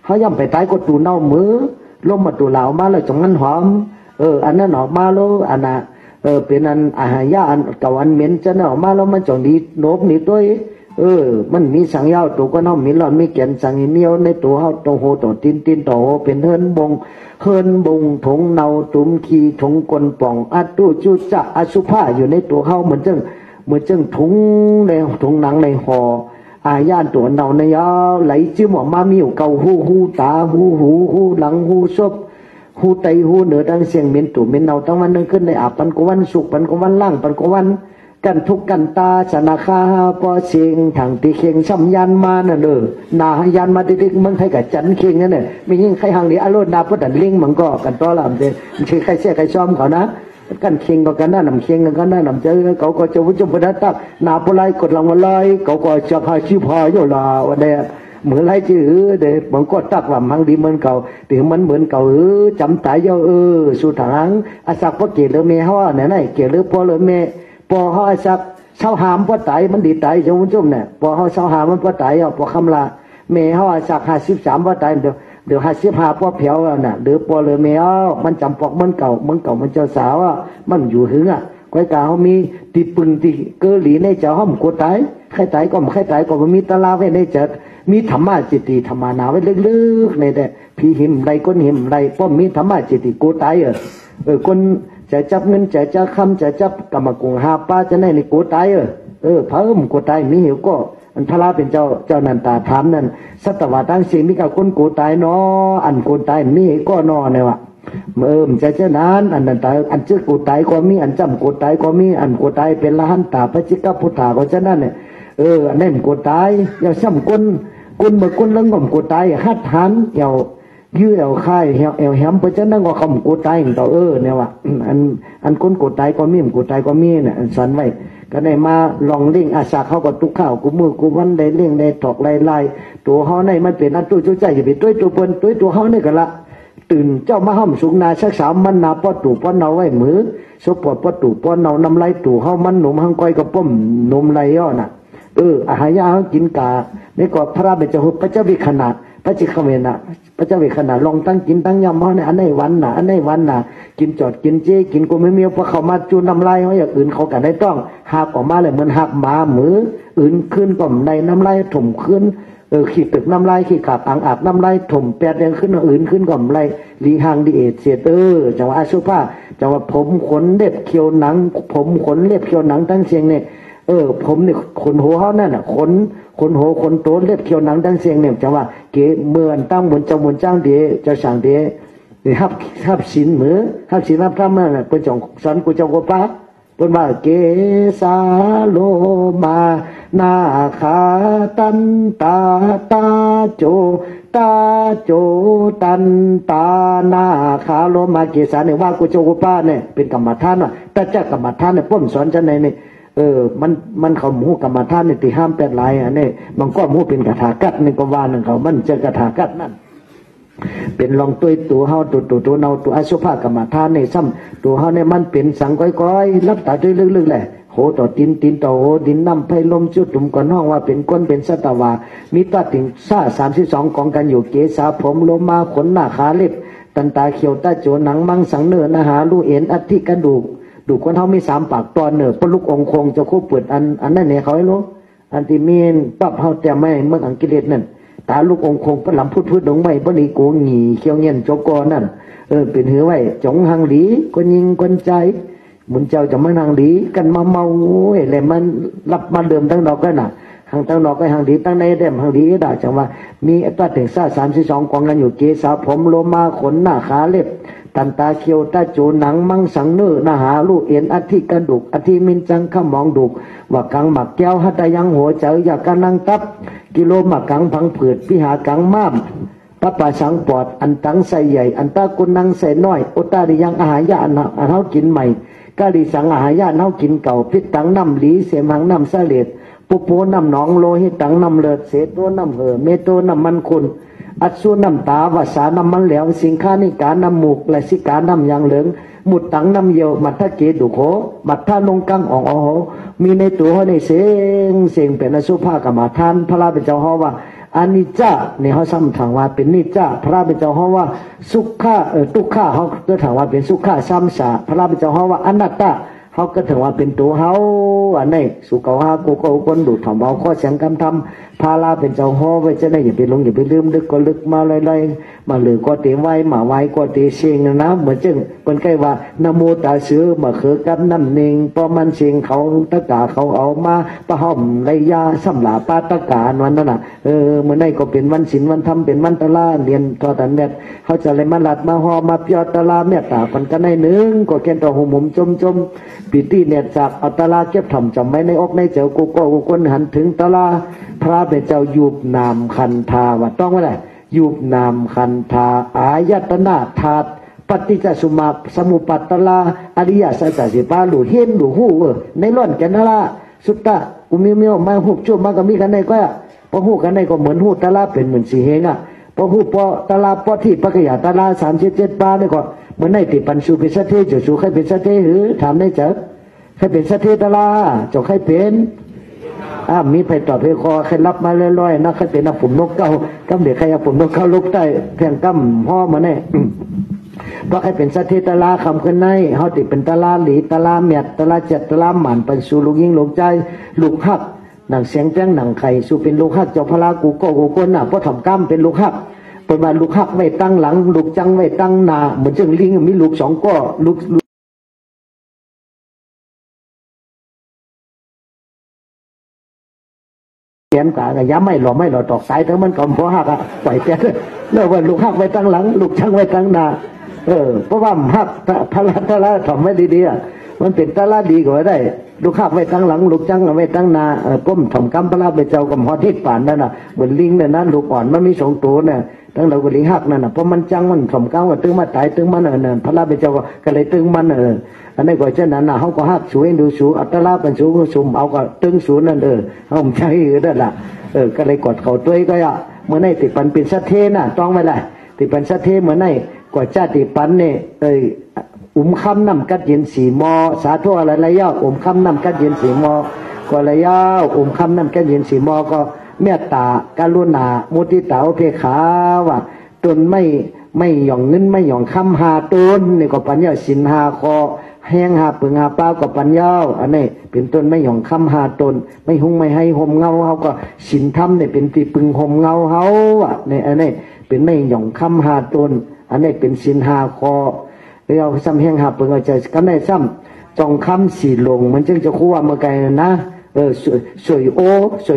เขาย่ำไปตายก็ตัวเน่ามือลมมาตัวเหลามาแล้วจังงั้นหอมอันนั้นออกมาแล้วอันน่ะเป็นอันอาหารยาอันเก่าอันเหม็นจะเน่ามาแล้วมันจังดีโนบนี่ตัวมันมีสังยาวตัวก็เน่ามีหลอดมีแก่นสังเหนียวในตัวเขาตัวโหตัวตีนตัวโหเป็นเฮินบงถงเน่าตุ่มขี้ถงกลป่องอัตุจุจะอสุภาอยู่ในตัวเขาเหมือนจังถุงในถุงหนังในห่ออาญาตัวเน่าในยาไหลจิ้มออกมามีอยู่เกาหูตาหูหลังหูซบหูไตหูเหนือดังเสียงเหม็นตัวเหม็นเน่าตั้งวันนึงขึ้นในอาบปันกวันสุกปันกวันล่างปันกวันกันทุกกันตาสนาคาปอเสียงทางตีเคียงซ้ำยันมาน่ะนายันมาติดเมืองไทยกับจันเคียงนั่นแหละไม่ยิ่งใครหังหลีอารมณ์นาพุทธันลิงมันก็กันต่อลำเดมันคือใครเสียใครซ้อมเขานะกันเคียงก็กันหน้านำเคียงกันหน้านำเจอเขาก็จะวุ่นวายตักนาปลายกดลังวันลอยเขาก็จะพาชิพายอยู่ละวันเดียเหมือนไรจื้อเด็กบางก็ตักว่ามังดีเหมือนเก่าแต่มันเหมือนเก่าจำตายเยอะสุดทางอาศักพอเกลือเมย์เขาเนี่ยเกลือพอเลยเมย์พอเขาอาศักเศร้าหามพอตายมันดีตายจะวุ่นเนี่ยพอเขาเศร้าหามมันพอตายพอคำลาเมย์เขาอาศัก53พอตายเดี๋ยว55พอเผียวน่ะหรือพอเลยเมย์มันจำปอกมันเก่ามันเจ้าสาวมันอยู่หึงก้อยกาเขามีตีปึงตีเกลีในเจ้าห้อมโกตายใครตายก็ไม่ใครตายก็มันมีตลาไว้ในเจ็ดมีธรรมะจิตติธรรมานาไว้ลึกๆในแต่พี่หิมไรก้นหิมไรป้อมมีธรรมะจิตติโกตายคนจะจับเงินจะจับคำจะจับกรรมกุงหาป้าจะในโกตายเพิ่มโกตายมีหิวก็อันพระเป็นเจ้านันตาถามนั่นสัตวะตั้งสิ่งมีกับคนโกตายเนาะอันโกตายมีก็นอเนี่ยวะมันจะนั้นอันนั้นตายอันชื่อกูตายก็มีอันจำกูตายก็มีอันกูตายเป็นละหันตาพระจิกพุทธาก็จะนั่นเนี่ย อันนั้นกูตายอย่าซ้ำก้นเมื่อก้นแล้วงอมกูตายฮัดหันเหี่ยวยื้อเอาค่ายเหี่ยวแหมเพราะฉะนั้นก็คำกูตายต่อเนี่ยว่าอันก้นกูตายก็มีกูตายก็มีเนี่ยสอนไว้ก็ได้มาลองเลี้ยงอาสาเขาก็ตุกข้าวกูมือกูวันได้เลี้ยงได้ถอกไล่ตัวเขาในมันเป็นอันตัวจุใจอย่าไปตัวเปิ้นตัวเขาเนี่ยก็ละตื่นเจ้ามาห้อมสุงนาชักสามมันนาป้อตู่ป้อเนาไว้มือสปอดป้อตู่ป้อเนานำไรตู่เขามันหนุ่มหังก้อยก็ป้มนมไรย่อน่ะอาหารยาเขากินกาในกอดพระเบญจหุพระเจ้าวิขนาดพระจิขเวนะพระเจ้าวิขนาดลองตั้งกินตั้งยำเขาเนี่ยอันไหนวันน่ะอันไหนวันน่ะกินจอดกินเจ๊กินกูไม่มีเพราะเขามาจูนน้ำลายเขาอย่างอื่นเขากันได้ต้องหักออกมาเลยเหมือนหักหมามืออื่นขึ้นก็ในน้ำลายถมขึ้นขีดตึกน้ำลายขีดขาดอ่างอาบน้ำลายถมแปดแดงขึ้นอื่นขึ้นก็ไรลีหางดีเอทเสียจังหวะอาสุภาจังหวะผมขนเล็บเขียวหนังผมขนเล็บเขียวหนังตั้งเสียงเนี่ยผมเนี่ยขนหัวเขานั่นน่ะขนหัวขนโตเล็บเขียวหนังตั้งเสียงเนี่ยจังว่าเก๋เมื่อตั้งบนเจ้าบนจ้างเดเจ้าสั่งเดนี่ฮับศีลมือฮับศีลรับพระนั่นน่ะเป็นจงสอนกูเจ้ากูป้าเป็นว่าเกสาโลมานาคาตันตาโจตันตานาคาโลมาเกสาเนี่ยว่ากูเจ้ากูป้าเนี่ยเป็นกรรมฐานว่ะแต่เจ้ากรรมฐานเนี่ยป้อมสอนจะไหนเนี่ยมันเขาหูกรรมฐานในที่ห้ามแปดหลายอันนี้มันก็หูเป็นกระถากัดในกวาหนึ่งเขามันจะกระถากัดนั่นเป็นลองตัวเฮาตัวเนาตัวอสุภกรรมฐานในซ้ำตัวเฮาเนี่ยมันเป็นสังก้อยรับตาด้วยลึกๆแหละโหต่อตินต่อโหดินน้ำไผ่ลมจุดตุ่มก่อนห้องว่าเป็นก้นเป็นสัตวามีตัดถึงซ่า32กองกันอยู่เกศาผมโลมาขนหน้าขาเล็บตันตาเขียวตาโจหนังมังสังเนื้อนาหาลูเอ็นอัฐิกระดูกคนเขามี3ปากตอนเนอปลุกองคงจะคู่เปิดอันนั้นเนี่ยเขาให้รู้อันที่มีนปั๊บเขาแต่ไม่เมื่ออังกฤษนั่นตาลูกองคงปลำพูดลงไม่ปนีกูหงีเขียวเงี้ยนจกอนั่นเป็นหือไว้จงหังหลีคนยิงคนใจมุนเจ้าจะมาหังหลีกันมาเมาอะไรมันรับมาเดิมทั้งดอกกันน่ะหางตั้งดอกก็หางดีตั้งในเด่มหางดีได้จังว่ามีตัวถึงซ่า32กองกันอยู่เกศาผมโลมาขนหน้าขาเล็บตันตาเขียวตาโจหนังมังสังเนื้อนาหาลูกเอ็นอธิกระดูกอธิมินจังขมองดุกว่ากังหมักแก้วหัตยังหัวเจออยากกันนั่งตับกิโลหมักกังพังผืดพิหากังม้ามปะปะสังปอดอันตังใส่ใหญ่อันตากุนังใส่น้อยอุตาดิยังอาหารยาอันเฮากินใหม่กะดิสังอาหารยาเฮากินเก่าพิษตังน้ำหลีเสมังน้ำเสลดปุโปน้ำหนองโลหิตตังน้ำเลือดเศษตัวน้ำเหอเมโตน้ำมันคุณอัดสูน้ำตาวาสาน้ำมันเหลวสิงค้านิการน้ำหมูกและสิการน้ำยางเหลืองหมุดตังน้ำเยียวมัทธเกดุโขมัทธานงกังอ่องอ๋อมีในตัวเขาในเสียงเป็นอสุภะกรรมฐานพระเป็นเจ้าเขาว่าอานิจจาเนี่ยเขาซ้ำถามว่าเป็นนิจจาพระเป็นเจ้าเขาว่าสุขะทุกขะเขาก็ถามว่าเป็นสุขะซ้ำสาพระเป็นเจ้าเขาว่าอนัตตาเขาก็ถือว่าเป็นตัวเขาอันนี้สุขหากูก็คนดูถ่อมเอาข้อเสียงคำทำพาลาเป็นเจ้าห้อไว้จะได้อย่าไปลงอย่าไปลืมลึกก็ลึกมาลอยๆมาหรือก็เตะไว้มาไว้ก็เตะเชียงนะเหมือนจึงคนใกล้ว่านโมตาเสือมาเขือกับน้ำเนงพอมันเชียงเขาตะกาเขาเอามาประห่มไรยาสำหรับปาตะกาวันนั้นน่ะเมื่อไหร่ก็เป็นวันศีลวันธรรมเป็นวันตะลาเรียนทอดันเม็ดเขาจะเลยมาหลัดมาห่อมาเปียตะลาเมตตาคนกันในหนึ่งก็แค่ตัวหุ่มหุ่มจมปีตีเนี่ยจากอัตลาเก็บถ่อมจำไว้ในอกในเจ้ากูก็กูคนหันถึงตะลาพระเป็นเจ้ายุบนามคันธาว่าต้องว่าอะไรยุบนามคันธาอายตนะธาตุปฏิจจสมุปปัตตลาอริยสัจสิปาหลุเห็นหลุหูในร่อนแกนละสุตตะกูมีมาหุบจุบมาก็มีกันในก็พอหูกันในก็เหมือนหูตะลาเป็นเหมือนสีเฮงอ่ะพอหูปอตะลาปอที่ปะกยาตะลา37ปาเนี่ยก็เหมือนในติปันสุเป็นสัตเทจะสูใครเป็นสัตเทหรือถามได้เจอใครเป็นสัตเทตะลาจะใครเป็นมีไปตอบไปคอใครรับมาลอยๆนะใครเป็นนักผมนกเก้ากำเด็กใครผมนกเก้าลุกใต้แพงกำห่อมาแน่เพราะใครเป็นสัตเทตะลาคำขึ้นในเขาติเป็นตะลาหลีตะลาเมียดตะลาเจ็ดตะลาหมันเป็นสู่ลูกยิงลูกใจลูกหักหนังเสียงแจ้งหนังไข่สู่เป็นลูกหักเจ้าพระกูโก้กูก้นน่ะเพราะทำกล้ามเป็นลูกหักเป็นว่าลูกหักไม่ตั้งหลังลูกจังไม่ตั้งหน้าเหมือนเจ้าลิงมีลูก2ก้อลูกเขียนกะย้ำไม่หล่อตอกสายทั้งมันก่อนพอหักอ่ะปล่อยเตี้ยแล้วว่าลูกหักไว้ตั้งหลังลูกช่างไว้ตั้งหน้าเพราะว่าหักพระทะละทำไว้ดีๆมันเป็นตะละดีกว่าได้ ลูกข้าไว้ตั้งหลังลูกจังไว้ตั้งนาก้มถ่อมกำพระราไปเจ้ากับหอทิศป่านนั่นน่ะเหมือนลิงเนี่ยนะลูกอ่อนมันมีสองตัวเนี่ยตั้งเราก็ลิงหักนั่นน่ะเพราะมันจังมันถ่อมกำว่าตึงมาตายตึงมันเนี่ยพระราไปเจ้าก็เลยตึงมันอันนี้ก็เช่นนั้นน่ะเขาก็หักสูงดูสูงอัตราเป็นสูงสุ่มเอาก็ตึงสูงนั่นเขาไม่ใช่นั่นแหละก็เลยกดเขาตัวก็อ่ะเมื่อไหร่ติดปันเป็นสัตเทน่ะต้องไว้เลยติดปันสัตเทเหมือนไหร่กว่าจะติดปันเนี่ยคำนำกัดเย็นสีมอสาธุอะไรย่อคำนำกัดเย็นสีมอก็อะไรย่อคำนำกัดเย็นสีมอก็เมตตากรุณามุทิตาอุเบกขาว่าตนไม่หย่องเงินไม่หย่องคำหาตนนี่ก็ปัญญาสินหาคอแห้งหาปึงหาเป้าก็ปัญญาอันนี้เป็นต้นไม่หย่องคำหาตนไม่หุงไม่ให้ห่มเงาเขาก็สินธรรมเนี่ยเป็นตีปึงห่มเงาเขาอ่ะเนี่ยอันนี้เป็นไม่หย่องคำหาตนอันนี้เป็นสินหาคอเราซ้ำแห้งหาปึงเอาใจกันได้ซ้ำจองคำสีลงมันจึงจะคู่ว่าเมื่อไงนะสวย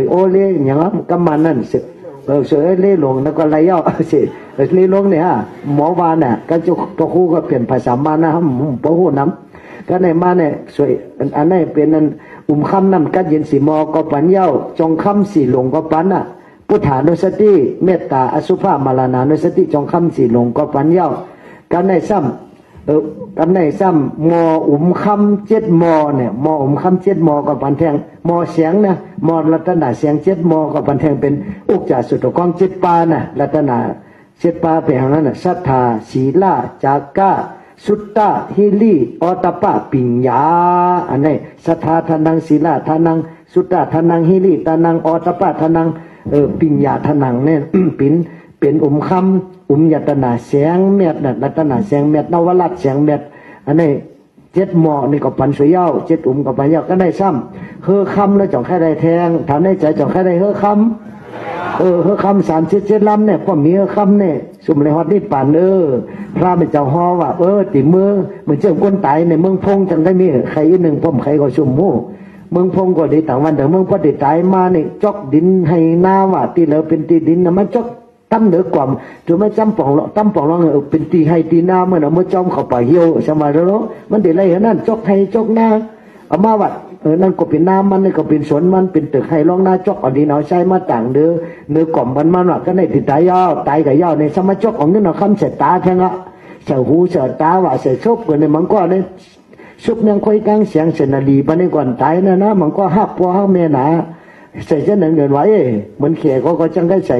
โอเล่อย่างนั้นก็มันนั่นสวยเล่ลงแล้วก็ไรย่อสิเล่ลงเนี่ยหมอวานเนี่ยก็จะตัวคู่ก็เปลี่ยนภาษามานะฮะพระหูน้ำก็ในมาเนี่ยสวยอันนี้เป็นนั้นคำนำกัดเย็นสีมอก็ปัญญาจองคำสีลงก็ปันอ่ะพุทธานุสติเมตตาอสุภามาลานานุสติจองคำสีลงก็ปัญญากันในซ้ำกันในซ้ำคำ7มอเนี่ยคำ7มอก็ปันแทงมอเสียงนะมอรัตนาเสียง7มอก็ปันแทงเป็นอุกจาสุตกอง7ปานะรัตนา7ปาเป็นอย่างนั้นนะศรัทธาศีลาจากะสุตตะฮิริอตปะปิญญาอันนี้ศรัทธาทานังศีลาทานังสุตตะทานังฮิริทานังอตปะทานังปิญญาทานังเนี่ยเป็นคำยตนาเสียงเม็ดรัตนาเสียงเม็ดนวรัตเสียงเม็ดอันนี้7หมอนี่ก็ปันสวยเย้า7ก็ปันเย้าก็ได้ซ้ำคำแล้วจ่องแค่ได้แทงทำได้ใจจ่องแค่ได้คำคำ37ลำเนี่ยก็มีคำเนี่ยสุมเลยฮอดนี่ป่านพระเป็นเจ้าฮอว่าติมือเหมือนเจ้าก้นตายในเมืองพงจังได้มีใครหนึ่งพ่อมใครก็ชุมหูเมืองพงก็ดีต่างวันแต่เมืองพอดีตายมาเนี่ยจอกดินให้นาว่าตีเหลือเป็นตีดินนะมันจอกตั้มเหนือกว่าจะไม่จำป่องเราเป็นตีให้ตีนาเมื่อเมื่อจอมเข้าไปเหี่ยวสมัยแล้วมันเดี๋ยวไรนั่นจอกให้จอกนาเอามาวัดนั่นก็เป็นน้ำมันนี่ก็เป็นสวนมันเป็นตึกให้ร้องนาจอกอดีเอาใช้มาต่างเนื้อกล่อมมันว่าก็ในติดตายย่อตายกับย่อในสมัยจอกของนี่เราคำเสตาแทงอ่ะเสือหูเสือตาว่าเสือชกเกิดในมันก็ในชุบยังค่อยกลางเสียงเสนาลีปในก่อนตายนะมันก็หักปัวหักเมนาใส่เช่นนั้นเดินไว้เหมือนเขียก็จังได้ใส่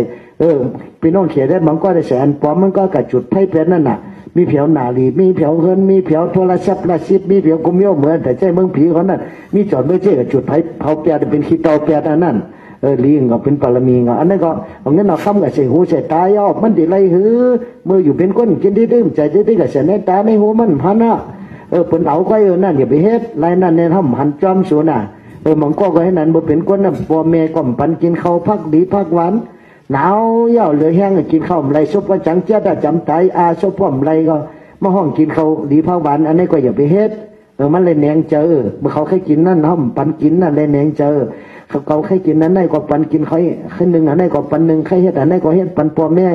พี่น้องเขียได้มันก็ได้แสนปอมมันก็กระจุดไพ่เพชรนั่นน่ะมีเผียวหนาลีมีเผียวเฮินมีเผียวโทรศัพท์ละซิบมีเผียวกุมโยเหมือนแต่ใจเมืองผีเขานั่นมีจอดไม่เจ๊กับจุดไพ่เผาเปียเป็นขี้เตาเปียอันนั้นลีงก็เป็นปรมีงอันนั้นก็เอาเงินเอาคำกับใส่หูใส่ตายออกมันดีไรหือเมื่ออยู่เป็นก้นกินดื้อใจดื้อกับใส่ในตาในหูมันพันอ่ะเป็นเอาก็นั่นอย่าไปเฮ็ดไรนั่นเนี่ยทำหันจอมสูน่ะมันก็ให้นั่นบ่เป็นก้นน่ะพ่อแม่ก็ปันกินข้าวพักดีพักหวานหนาวเย่าเหลือแห้งกินข้าวไรซุปว่าจังเจ้าได้จำใจซุปพ่อมไรก็มาห้องกินข้าวดีพักหวานอันนี้ก็อย่าไปเฮ็ดมันเลยแหนงเจอเมื่อเขาให้กินนั่นห้องปันกินนั่นเลยแหนงเจอเขาให้กินนั้นได้ก็ปันกินเขาให้หนึ่งอันนี้ก็ปันหนึ่งให้เฮ็ดอันนี้ก็เฮ็ดปันพ่อแม่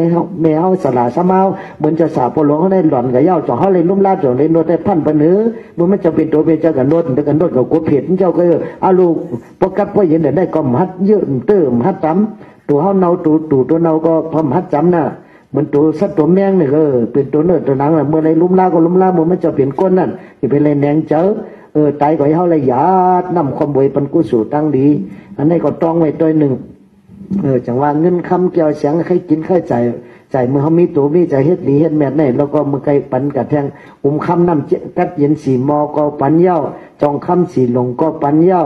เอาสละสมาเหมือนจะสาปหลวงเขาได้หล่อนกับเย่าจ่อเขาเลยลุ่มลาดจ่อเลยโนดได้พันปนเนื้อมันจะเป็นตัวเป็นเจ้ากันโนดแต่กันโนดกับกูเผ็ดเจ้าก็อาลูกพอกัดพอเย็นได้ก็มัดเยอะเติมมัดจำตัวเขาเนาตัวเนาก็พอมัดจำน่ะเหมือนตัวสัตว์ตัวแมงเนี่ยเป็นตัวเนื้อตัวหนังเมื่อไรลุ่มลาก็ลุ่มลามันจะเปลี่ยนก้นนั่นที่เป็นไรแหนงเจอตายก็ให้เขาเลยหยาดนำความบริปันกุศลตั้งดีอันนี้ก็ต้องไว้ตัวหนึ่งจังว่าเงินคำเกี่ยวเสียงให้กินให้ใจเมื่อเขามีตัวมีใจเฮ็ดดีเฮ็ดแม่เนี่ยแล้วก็มือไก่ปันกระแทงคำนำกัดเย็นสีมอก็ปันเย้าจองคำสีหลงก็ปันเย้า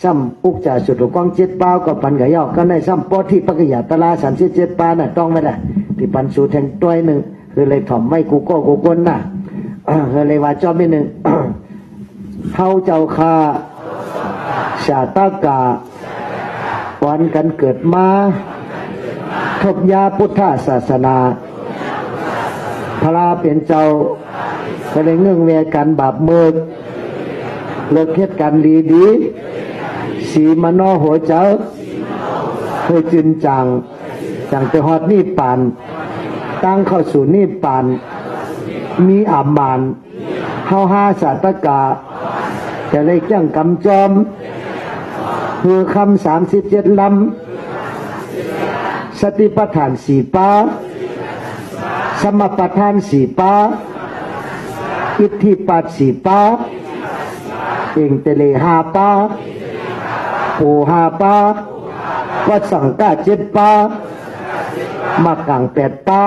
ซ้ำอุกจ่าสุดกอง7เป้าก็ปันกับเย้าก็ในซ้ำปอที่ปักยาตลา37ปาน่ะต้องไม่ได้ที่ปันสูแทงตัวหนึ่งคือเลยถ่อมไม่กูก็กูก้นน่ะเลยว่าจอมนิดหนึ่งเฮาเจ้าข้าชาตากาวันกันเกิดมาทบยาพุทธศาสนาพระเป็นเจ้าก็เลยเงื่อนเวกันบาปเมิดเลิกเฮ็ดกันดีสีมโนหัวเจ้าเคยจืนจังไปฮอดนี่ปานตั้งเข้าสู่นี่ปานมีอามานเฮาหาชาตากา จะเลยจ้างกำจอมคือคำ37ลำสติปัฏฐาน4ป้าสมปัฏฐาน4ป้าอิทธิปัฏ4ป้าเองเตเล5ป้าโพ5ป้าก็สังกา7ป้ามากัง8ป้า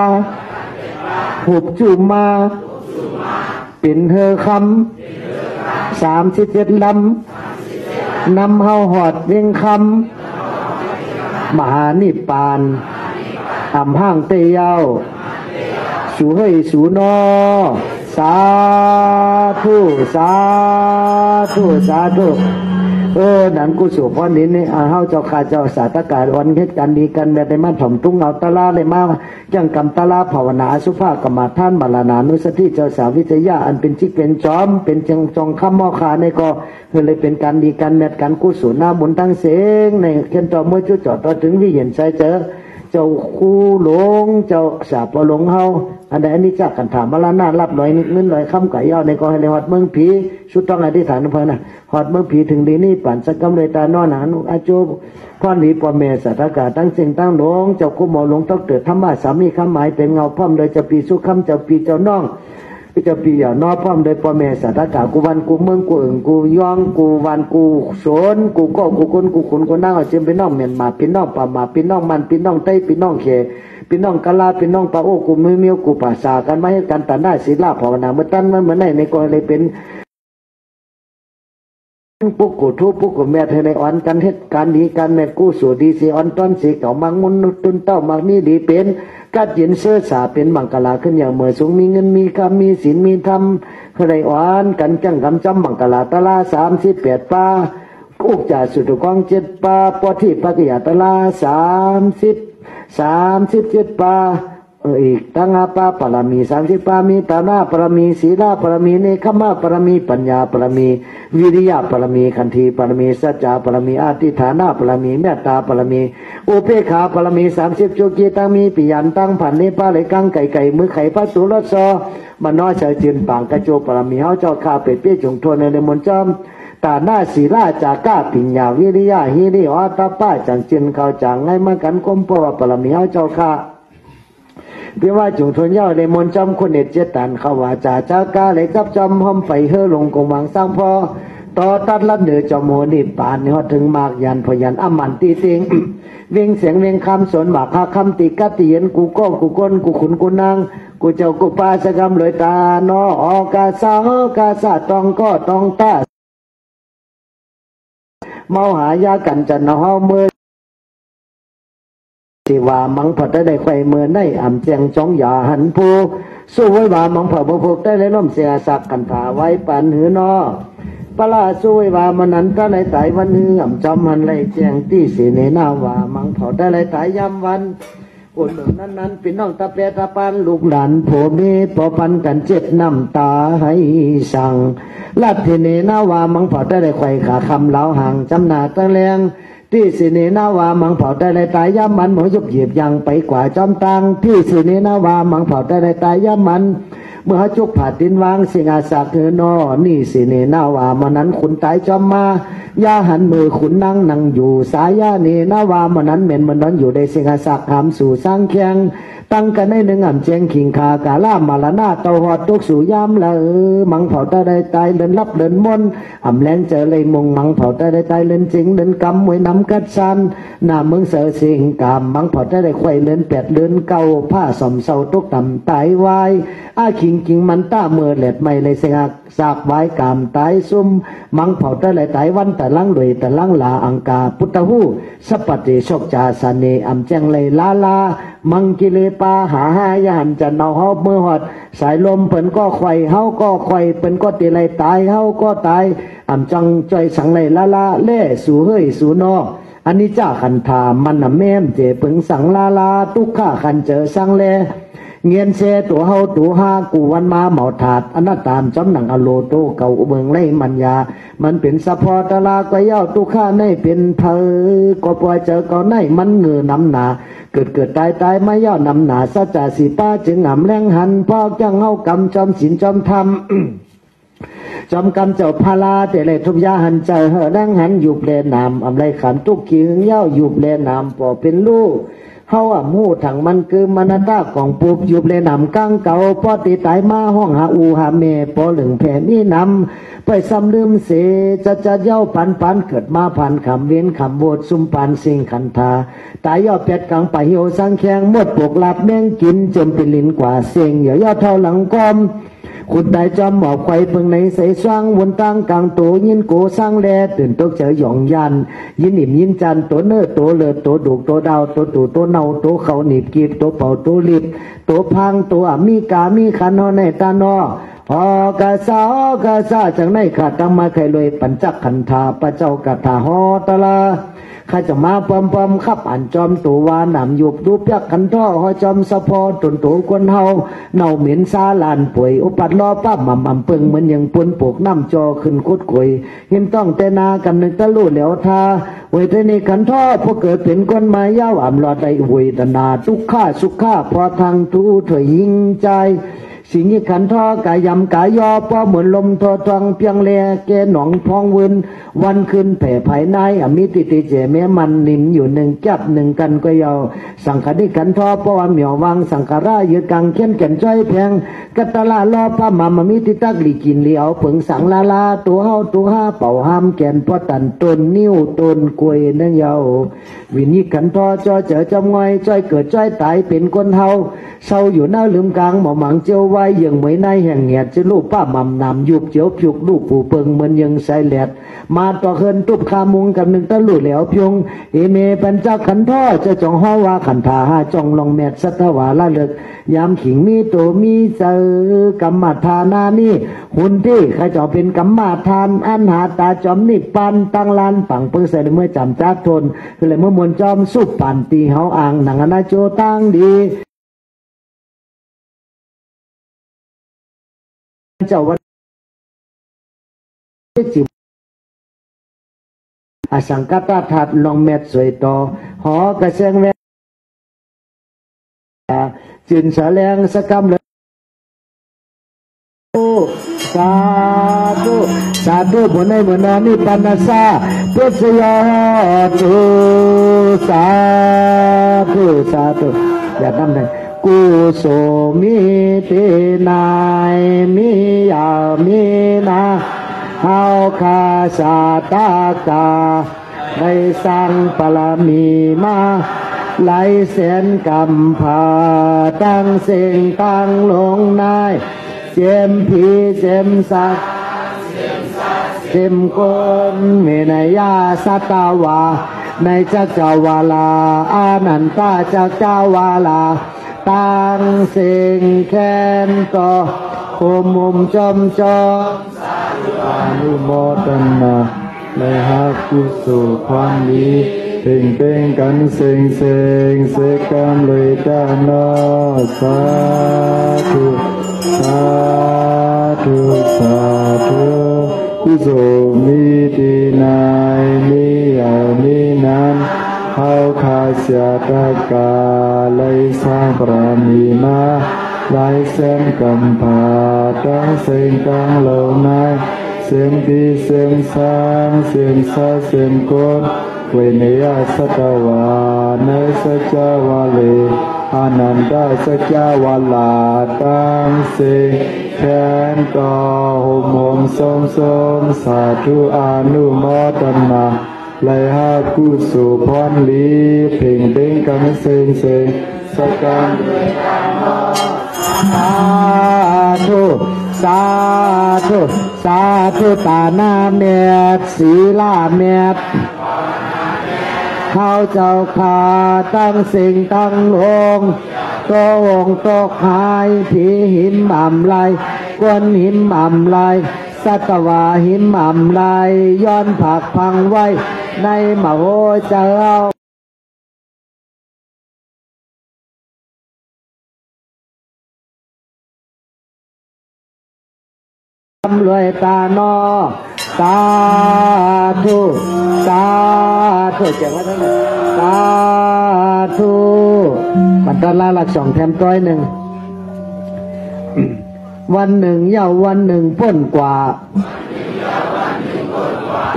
หุบจุมาเป็นเฮอคำ37ลำนำเฮาหอดเวียงคำมหานิพพานอำห้างเตยาวสู่เฮยสู่นอสาธุสาธุสาธุนั่นกุศลพรนี้นี่เฮาเจ้าข้าเจ้าสาธกาวันเหตุการณ์ดีกันแบบได้มาถ่อมตุ้งเอาตะลาเลยมาจังกรรมตะลาภาวนาสุภากรรมฐานบาลานานุสติเจ้าสาววิทยาอันเป็นจิกเป็นจอมเป็นจังจองคำมอขาในก็เลยเป็นการดีกันแบบการกุศลนาบุญทั้งเสงในเขียนต่อเมื่อจุดจอดต่อถึงวิเห็นใจเจอเจ้าคู่หลงเจ้าสาปหลงเฮาอันใดอันนี้จักกันถามมาละนารับลอยนิดนึงลอยคำไก่ย่อในก็ให้เลยหอดเมืองผีชุดต้องอธิษฐานเพื่อนนะหอดเมืองผีถึงดีนี่ปั่นสักกำเลยตานอนหานอาจูพ่อหนีปอเมสัตกาตั้งสิ่งตั้งหลงเจ้าคู่หมอหลงต้องเกิดธรรมะสามีคำหมายเป็นเงาพ่อมโดยจะปีสุขคำเจ้าปีเจ้าน้องจะปีอย่านอพ่อมโดยปอเมสัตกากูวันกูเมืองกูอึ่งกูย่องกูวันกูโสนกูก็กูคนกูขุนกูนั่งเอาเจิมเป็นน้องเมียนมาเป็นน้องป่ามาเป็นน้องมันเป็นน้องไต้เป็นน้องเขพี่น้องกะลาพี่น้องปะโอ้กูมือเมียวกูป่าสากันมาให้กันตันได้ศีลาภาวนาเมื่อตั้นมันเหมือนในก็เลยเป็นปุ๊กกูทุปุ๊กกูแม่เธอในอ่อนกันเหตุการณ์ดีกันแม่กู้สู่ดีสีอ่อนต้นสีเก่ามังมุนตุนเต้ามังนี่ดีเป็นกัดเย็นเสื้อสาเป็นมังกลาขึ้นอย่างเมื่อสูงมีเงินมีคำมีศีลมีธรรมใครอ่อนกันจังกำจำมังกลาตะลา38ป้าอุกจ่าสุดกอง7ป้าปอที่ปักยาตะลา37ป้าอีกตั้งอาปาปรมี30ป้ามีตาหน้าปรมีศีลาปรมีเนคขมาปรมีปัญญาปรมีวิริยะปรมีขันธีปรมีสัจจะปรมีอธิฐานะปรมีเมตตาปรมีอุเบกขาปรมี30โจกีตั้งมีปิยันตั้งผันเนป้าไหลกังไก่มือไข่พระสุรสอมันน้อยเฉยจืนปางกระโจปรมีเฮาเจ้าข้าเป็ดเปี้ยจงทวนในมนต์จอมตาหน้าศีลาจาก้าปิญญาวิริยะฮิริอตป้าจังจินเขาจังไงมากันคมปวปรมีเฮาเจ้าข้าเพียงว่าจงทนเย้าในมนต์จำคนเด็ดเจตันเขาว่าจ่าจาก้าเลยกับจำห้อมไฟเฮอลงกงวังสร้างพอต่อตัดลัดเหนือจอมโหนิปานนี่ฮอดถึงมากยันพยันอมันตีติงเวียงเสียงเวียงคำสนหมากคำติกัตติเย็นกูก็กูก้นกูขุนกูนางกูเจ้ากูปาสกรรมเลยตานอออกาซาตองก็ตองตาเมาหายากันจันนอเมื่อที่ว่ามังพอได้ไข่เมื่อได้อ่ำเจียงจ้องอย่าหันผู้สู้ไว้ว่ามังพอบ่พกได้เลยล้มเสียสักกันถาไว้ปันหือนอปลาสู้ไว้ว่ามันนั้นก็เลยตายวันหืออ่ำจอมหันเลยเจียงที่สีเนนาว่ามังพอได้เลยตายยำวันคนหนึ่งนั้นเป็นน้องตาเปตาปันลูกหลานโผมีพอปันกันเจ็ดน้ำตาให้สั่งลัดเทเนนาว่ามังพอได้เลยไข่ขาคำเหลาห่างจำหนาตั้งแรงที่สิเนนาวามังเผาได้ในตายย่ำมันหมอยกเหยียบยังไปกว่าจอมตังที่สิเนนาวามังเผาได้ในตายย่ำมันเมื่อจุกผาดินวางสิงอาสาเธอนอนี่สิเนนาวามันนั้นขุนตายจอมมาย่าหันมือขุนนั่งอยู่สายาเนนาวามันนั้นเหม็นมันนอนอยู่ในสิงอาสาหามสู่สร้างเคียงตั้งกันในหนึ่งอ่ำเจียงขิงคากาล่ามาละนาเตาหอดตุกสู่ยามละมังเผาได้ตายเดินรับเดินมนอ่ำแรงเจอเลยมงมังเผาได้ตายเดินจริงเดินกำมวยน้ำกัดซันหน้าเมืองเสือสิงกามมังเผาได้ไข่เดิน8เดินเก่าผ้าสมเสาตุกต่ำตายวายอาขิงมันต้าเมื่อเล็ดไม่เลยเสียกสากไว้กามตายซุ่มมังเผาได้ตายวันแต่ลังรวยแต่ลังลาอังกาพุทธหูสัพปติโชคจาสเนอ่ำแจงเลยลามังกิเลปาหาหายหันจะเนาเฮาเมื่อหอดสายลมเพิ่นก็ไข่เฮาก็ไข่เพิ่นก็ตีไรตายเฮาก็ตายอ่ำจังใจสังเลยลาเล่สู่เฮยสู่นออันนี้จ้าขันธามันน่ะแม่มเจเปิงสังลาทุกข้าขันเจอสังแลเงียนเสตัวเฮาตัวหากูวันมาเหมาถาดอนัตตามจำหนังอโลโตเก่าเมืองไรมัญญามันเป็นสะพอตะลาก็เย้าตุข้าในเป็นเธอก็ปล่อยเจอก็ในมันเงือน้ำหนาเกิดตายไม่ย่อนำหนาสัจจะสีป้าจึงหำแรงหันพอกจังเฮากำจอมศีลจอมธรรม จอมกำเจ้าพาลาแต่เลยทุบยาหันใจเฮดังหันยุบแลนามอำไรขันทุกขีหึงเย้ายุบแลนามปอเป็นลูกเฮาอ่ะมูถังมันคือมนัตตาของปุบยุบแลนามกังเก่าพอตีตายมาห้องหาอูหาเมปอหลึงแผ่นนี้นำไปซ้ำลืมเสจะเย้าปันเกิดมาผ่านคำเว้นคำโบดซุ่มปานสิ่งขันธาตายย่อเป็ดกังไปเหี่ยวสังแขงหมดปกหลับแม่งกินจมเป็นลิ้นกว่าเสียงย่อเท่าหลังกอมขุดได้จอมหมอบไข่เพิ่งในใส่สร้างวนตั้งกลางโตยินโกสร้างแลตื่นตกเจอหย่องยันยินอิ่มยินจันตัวเนื้อตัวเลือดตัวดุกตัวดาวตัวตู่ตัวเนาตัวเขาหนีบกีบตัวเป่าตัวลิบตัวพังตัวมีกามีขันนอในตานออกาซาจังในขาดตั้งมาใครเลยปัญจขันธาพระเจ้ากถาหอตละข้าจะมาปอมขับอันจอมตัววานำยุบดูยักขันท่อหอจอมสะพอตุนตัวคนเฮาเน่าเหม็นซาลานป่วยอุปัดล้อป้าหม่ำเปิงเหมือนอย่างปนปลูกน้ำจอขึ้นคุดกุยเห็นต้องแต่นากันนึกตะลุ่เหลียวทาไว้ในขันท่อพอเกิดเป็นคนมาเย้าอ่ำรอดได้หวยตนาทุกข้าสุขพอทางทูเถยยิงใจสิ่งนี้ขันท่อกายำกายยอพอเหมือนลมทอทองเพียงแลแกหนองพองวินวันคืนแผ่ภายในมิติเจแม่มันนิ่มอยู่หนึ่งแก็บหนึ่งกันก็ยาวสังขารที่ขันท่อเพราะว่าเหมียววางสังขารายืดกังเข้มแก่นจ้อยแพงกัตลาล้อพระมามิติตักลีกินเหลียวผึ่งสังลาตัวเฮาตัวห้าเป่าห้ามแก่นพอตันต้นนิ้วต้นกล้วยนั่งยาววินิขันท่อจอเจอจำงอยจ้อยเกิดจ้อยตายเป็นคนเฮาเศร้าอยู่หน้าลืมกลางหมอหมังเจียวไว้ยังไม่ในแห่งเงียดจะลูกป้าหม่ำนำยุบเจียวผิวลูกผู้เปิงเหมือนยังใส่แหลดมาต่อเฮินตุบขามุงกับหนึ่งตะลุเหลวพยงเอเมปัญจขันท่อจะจองห้อว่าขันธาหาจองลองแมดสัตวาละเลิกยามขิงมีโตมีเจอกรรมฐานานี่หุ่นที่ใครจะเป็นกรรมฐานอันหาตาจอมนิปันตั้งลานปังเพื่อใส่เมื่อจำจักทนคือเลยเมื่อมวลจอมสุปปันตีเฮาอ่างหนังอนาโจตั้งดีเจ้าวันจิบอสังกัตถัดลองเม็ดสวยต่อหอกระเซงแวจินสะแลงสกำเลยสาธุผลในเหมือนนอนนี่ปันนาซาพุทธยาธุสาธุอย่าทำเลยกุโสมิตินายมิยามินาเฮาคาสาตากาได้สร้างปรมีมาไหลเส้นกำพาตั้งเสียงตั้งลงนายเจมพีเจมสักเจมกนเมนยาสัตวาในจักรวาลาอานันตาจักรวาลาตั้งเสียงแค้นก็โคมุมจอมอนุโมทนาในฮักกุศลความดีเพ่งกันเสียงกันเลยด้านนอสาธุกุศลมีดีนายมีมีนั้นเฮาคาเสียตากาเลยสร้างปรามีมาไหลเส้นกำพาตั้งเสียงตั้งเหล่านายเสียงดีเสียงสร้างเสียงซาเสียงโกนเวเนียสัตวาในสัจวาลีอานันตาสัจวาลาตั้งเสียงแขนก็หมสมสาธุอนุโมทนาไลหากุสุพรลีเพ่งกันเสียงสักการสาธุตาหน้าเมตศีลาเมตข้าเจ้าขาตั้งสิ่งตั้งลงโตองโตหายผีหิมอ่ำไรกวนหิมอ่ำไรสัตวาหิมอ่ำไรย้อนผักพังไว้ในมโหเจ้ารวยตานอสาธุเจ้าว่าท่านสาธุปัตตาลาหลักสองแถมต้อยหนึ่ง วันหนึ่งเย้าวันหนึ่งพ้นกว่า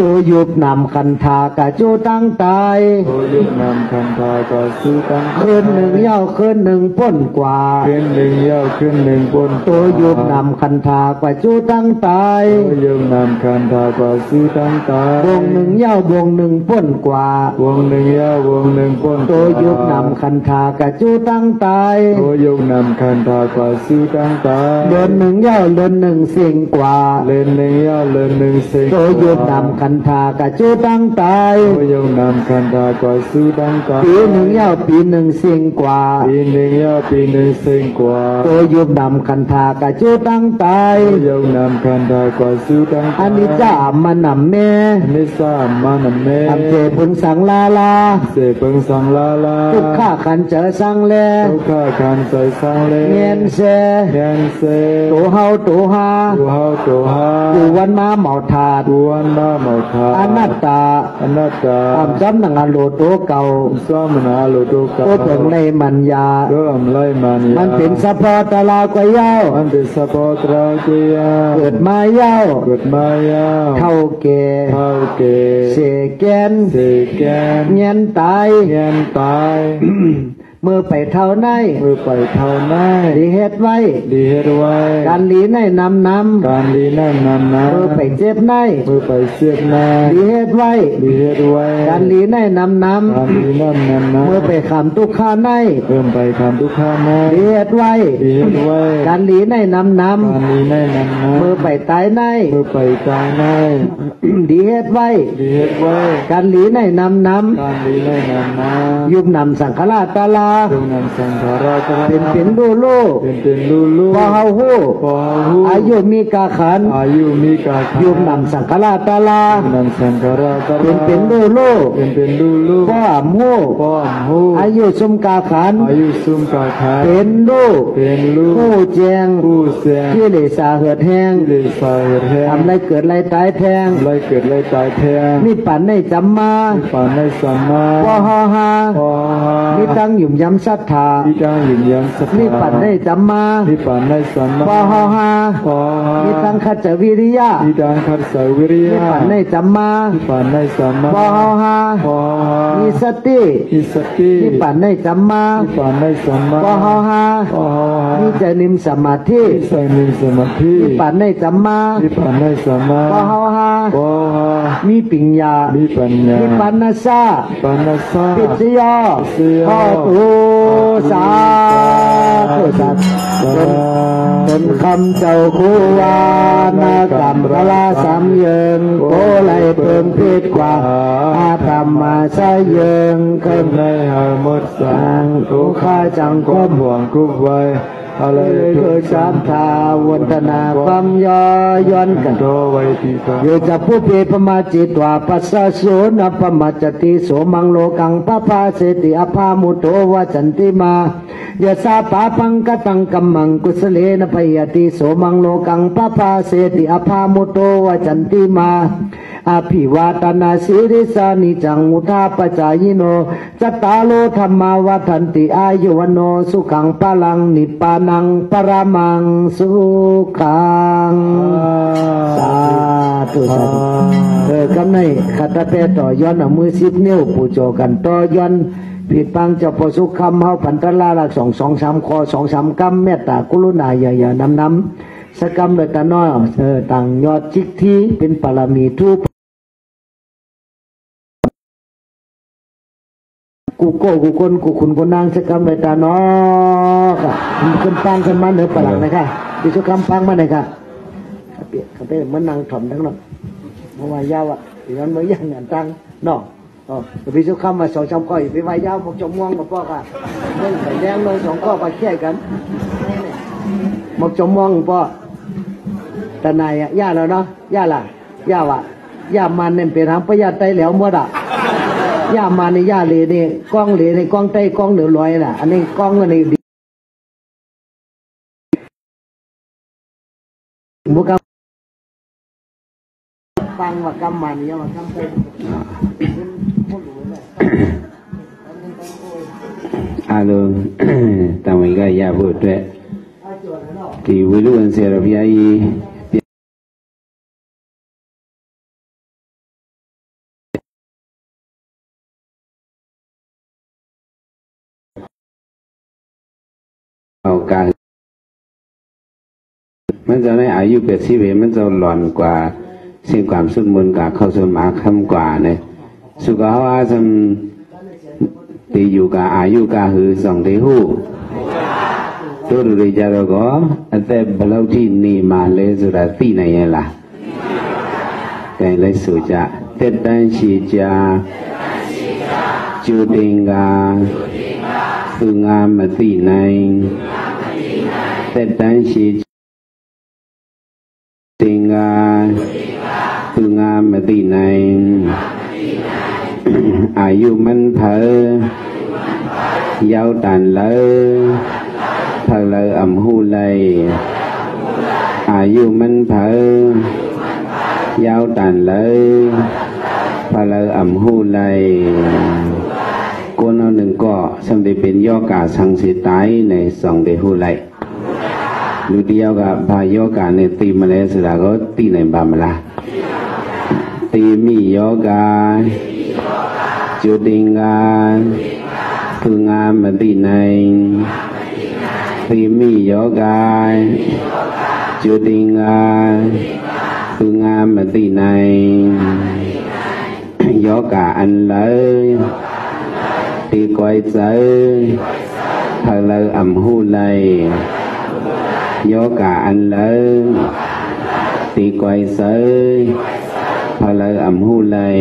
ตัวยุบนำคันธากะจูตั้งตายตัวยุบนำคันธากะจูตั้งคืนหนึ่งเย้าคืนหนึ่งพ้นกว่าคืนหนึ่งเย้าคืนหนึ่งพ้นตัวยุบนำคันธากะจูตั้งตายตัวยุบนำคันธากะจูตั้งตายวงหนึ่งเย้าวงหนึ่งพ้นกว่าวงหนึ่งเย้าวงหนึ่งพ้นตัวยุบนำคันธากะจูตั้งตายตัวยุบนำคันธากะจูตั้งตายเดือนหนึ่งเย้าเดือนหนึ่งเสียงกว่าเดือนหนึ่งเย้าเดือนหนึ่งเสียงตัวยุบนำคันธากะจูตั้งตายตัวยุบนำคันธากะจูตั้งตายปีหนึ่งเย้าปีหนึ่งเสียงกว่าปีหนึ่งเย้าปีหนึ่งเสียงกว่าตัวยุบนำคันธากะจูตั้งตายตัวยุบนำคันธากะจูตั้งตายอันนี้จ้ามานำแม่อันนี้จ้ามานำแม่อันเจพึงสังลาลาเจพึงสังลาลาทุกข้าขันเจอสังแลทุกข้าขันเจอสังแลเงียนเซเงียนเซตัวเฮาตัวฮาตัวเฮาตัวฮาตัววันมาเหมาถาดตัววันมาเหมาถาดอนัตตาอนัตตาอำจำนังอโลตัวเก่าซ้ำนาโลตัวเก่าตัวเพิ่งในมันยาตัวอำไลมันยามันเป็นสะพอตะลากวยยาวมันเป็นสะพอตะลากวยยาวเกิดมายาวเกิดมายาวเท่าแก่เท่าแก่เสแกนเสแกนเงียนตายเงียนตายเมื่อไปเท่าไหนเมื่อไปเท่าไหนดีเฮ็ดไว้ดีเฮ็ดไว้การลีในนำการลีในนำเมื่อไปเจ็บในเมื่อไปเจ็บในดีเฮ็ดไว้ดีเฮ็ดไว้การลีในนำการลีในนำเมื่อไปขำทุกข้าในเพิ่มไปขำทุกข้าในดีเฮ็ดไว้ดีเฮ็ดไว้การลีในนำการลีในนำเมื่อไปตายในเมื่อไปตายในดีเฮ็ดไว้ดีเฮ็ดไว้การลีในนำการลีในนำยุบนำสังฆราชตาลายุบนำสังฆราชเป็นดูโลเป็นดูโลพอเฮาฮู้อายุมีกาขันอายุมีกาขันยุบนำสังฆราชตาลานำสังฆราชเป็นดูโลเป็นดูโลพออำฮู้อายุสมกาขันอายุสมกาขันเป็นลูกผู้แจงที่เลสาเหือดแห้งทำไรเกิดไรตายแทงไรเกิดไรตายแทงนี่ปั่นในจำมาปั่นในสัมมาพอฮาฮานี่ตั้งหยุ่มย้ำศรัทธานี่ตั้งหยุ่มย้ำศรัทธานี่ปั่นในจำมานี่ปั่นในสัมมาพอฮาฮานี่ตั้งขัดจวิริยะนี่ตั้งขัดจวิริยะนี่ปั่นในจำมานี่ปั่นในสัมมาพอฮาฮานี่สตินี่สตินี่ปั่นในจำมานี่ปั่นในสัมมาพอฮาฮานี่จะนิมสมาธิจะนิมสมาธินี่ปั่นในจำมานี่ปั่นในสัมมาพอฮาฮามีปัญญามีปัญญามีปัญญาปัญญาปิจยาขอตุสาธุสัตว์เป็นคำเจ้าคูวานากรรมพลาสามเยิงโกไลเพิ่มพิษกว่าอาธรรมาใช้เยิงเกินในหาหมดสังทุกข้าจังควบห่วงคุบไว้อะไรเกิดสามทาวันตนาความย่อย้อนกันโยจะผู้เปรปมาจิตวาปัสสะโสนปมาจติโสมังโลกังปะพาเสติอภามุโตวจันติมายะสาปาปังกตังกัมมังกุสเลนะพยติโสมังโลกังปะพาเสติอภามุโตวจันติมาอภิวาตนาสิริสานิจังมุทาปจายโนจัตตาโลธรรมาวัฏันติอายุวโนสุขังปะลังนิปานังปรามังสุขังสาธุสาธุกำในขัตเปต่อย้อนมือ10 นิ้วปูโจกันต่อย้อนผิดปังเจ้าพอสุขคำเฮาพันตลาลัก2-3คอ2-3กำเมตตากรุณาอย่านำสกรรมเลยตาน้อยต่างยอดจิกทีเป็นปรมีทุกกูโก้กูคนกูขุนกูนางสกรรมเลยตาน้อยค่ะขึ้นปังขึ้นมาเหนือปลังนะคะดิสุกรรมปังมาไหนค่ะเปียกเขาเป็นมันนางถ่อมทั้งนั้นเมื่อวานยาวอ่ะอีนั้นเมื่อย่างงานตังเนาะพี่สุขคำมา2-3 ข้อไปวายยาวพวกจมม่วงกับพ่อค่ะเรื่องใส่แดงเลย2 ข้อไปเขี่ยกันหมกจมม่วงพ่อแต่นายอ่ะย่าแล้วเนาะย่าล่ะย่าว่ะย่ามันเนี่ยเป็นทางประหยัดไตแล้วเมื่อดะย่ามันนี่ย่าเลยนี่กล้องเลยนี่กล้องไตกล้องเหนือลอยน่ะอันนี้กล้องอันนี้บุกฟังว่ากำมันเนี่ยว่ากำเป็นအားလုံးတာဝန်ကရဖို့အတွက် ဒီဝိလုဝန်ဆရာတော်ဘုရားကြီးการมันจะได้อายุ80มันจะหล่อนกว่าสิ่งความสุดมนกว่าเข้าสมาคำกว่าเนี่ยสุขภาพจะตีอยู่กับอายุกับหือส่งที่หูตัวดูดีจ้าเราก็แต่บลาวที่นี่มาเลยสุดาตีไหนล่ะแต่เลยสุจาเต็ดดันชีจาจูดิงกาสุงามมาตีไหนเต็ดดันชีติงกาสุงามมาตีไหนอายุมันเผยาวตันเลยพะเลยอ่ำหูเลยอายุมันเผยาวตันเลยพะเลยอ่ำหูเลยคนเอาหนึ่งก็สำเร็จเป็นย่อกาสังสิตายในสองเดหูเลยดูเดียวกับพายกาในตีมาแล้วสุดาก็ตีในบามละตีมีย่อกาจุดิงกาคืองามมาตีในตีมีโยกาจุดิงกาคืองามมาตีในโยกาอันเลยตีก้อยเจอพะเลยอ่ำหูเลยโยกาอันเลยตีก้อยเจอพะเลยอ่ำหูเลย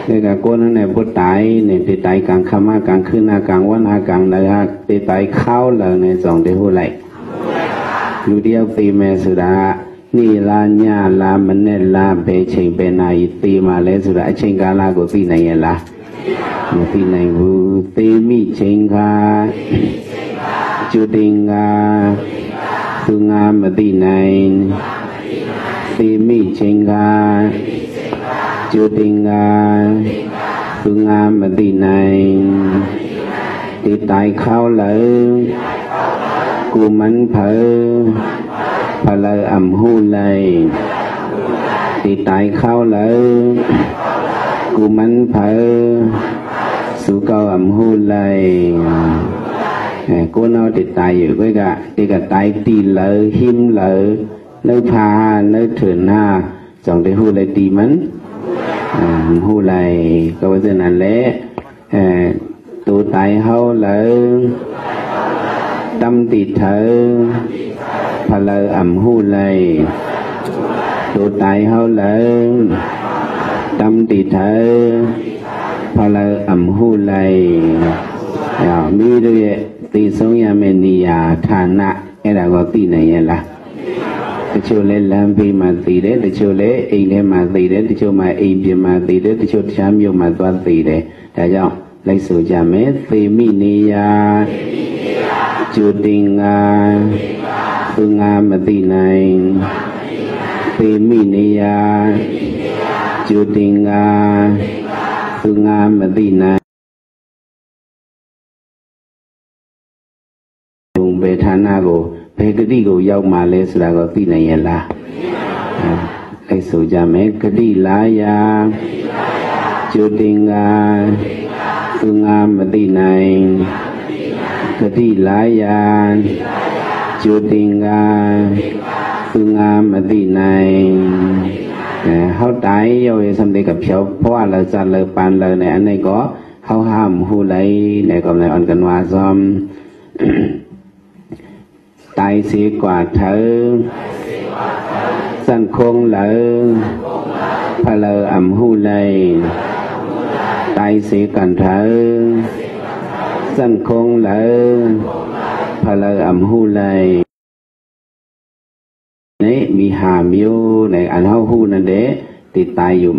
นี่ก็คนนั้นเนี่ยพูดตายเนี่ยตีตายกลางค่ำกลางคืนกลางวันกลางเลยฮะตีตายเข้าเลยในสองเดือนไหลอยู่เดียวตีแม่สุดานี่ลาญาลามันเนี่ยลาเปเชงเป็นนายตีมาเลยสุดาเชงกาลาก็ตีไหนล่ะตีไหนบูตีมีเชงกาจุดิงกาสุงามมาตีไหนตีมีเชงกาจุดิงกาคืองามมาตีไหนตีตายเข้าเลยกูมันเผลพะเลยอ่ำหูเลยตีตายเข้าเลยกูมันเผลสู่เก่าอ่ำหูเลยกูนเอาตีตายอยู่ก็ตีก็ตายตีเลยหิมเลยเลยพาเลยเถื่อนหน้าจองได้หูเลยตีมันหูเลยก็ว่าจะนั่นแหละตัวตายเฮาเลยtâm tị thở phà lơ ẩm hu lầy đồ tại hao lơ tâm tị thở phà lơ ẩm hu lầy mi đôi tị sống nhà mình đi thà nạ cái là có tị này là cái chỗ lên làm vì mà tị đấy cái chỗ lấy ấy đấy mà tị đấy cái chỗ mà ấy vì mà tị đấy cái chỗ chám vô mà toàn tị đấy thấy không lấy số cha mẹ tị mi niจุดิงาคืองามมาตีในตีมินิยาจุดิงาคืองามมาตีในลงไปฐานะကိုဘယ်ဂတိကိုရောက်มาလဲဆိုတာကိုသိနိုင်ရဲ့လားအဲ့ဆိုကြမယ်ဂတိလာယာจุดิงาคืองามมาตีในกติลายานจุดิงกาคืองามอติในเขาตายเอาไว้สำเร็จกับเพียวเพราะว่าเราจะเลิกปานเลยในอันนี้ก็เขาห้ามหูไหลในกำลังอ่อนกันว่าซ้อมตายเสียกว่าเธอสั้นคงเลยพะเลออ่ำหูไหลตายเสียกันเธอสั้นคงเลยพะเลออ่ำหูเลยนี่มีหามอยู่ในอันเฮาหูนั่นเด้ติดตายอยู่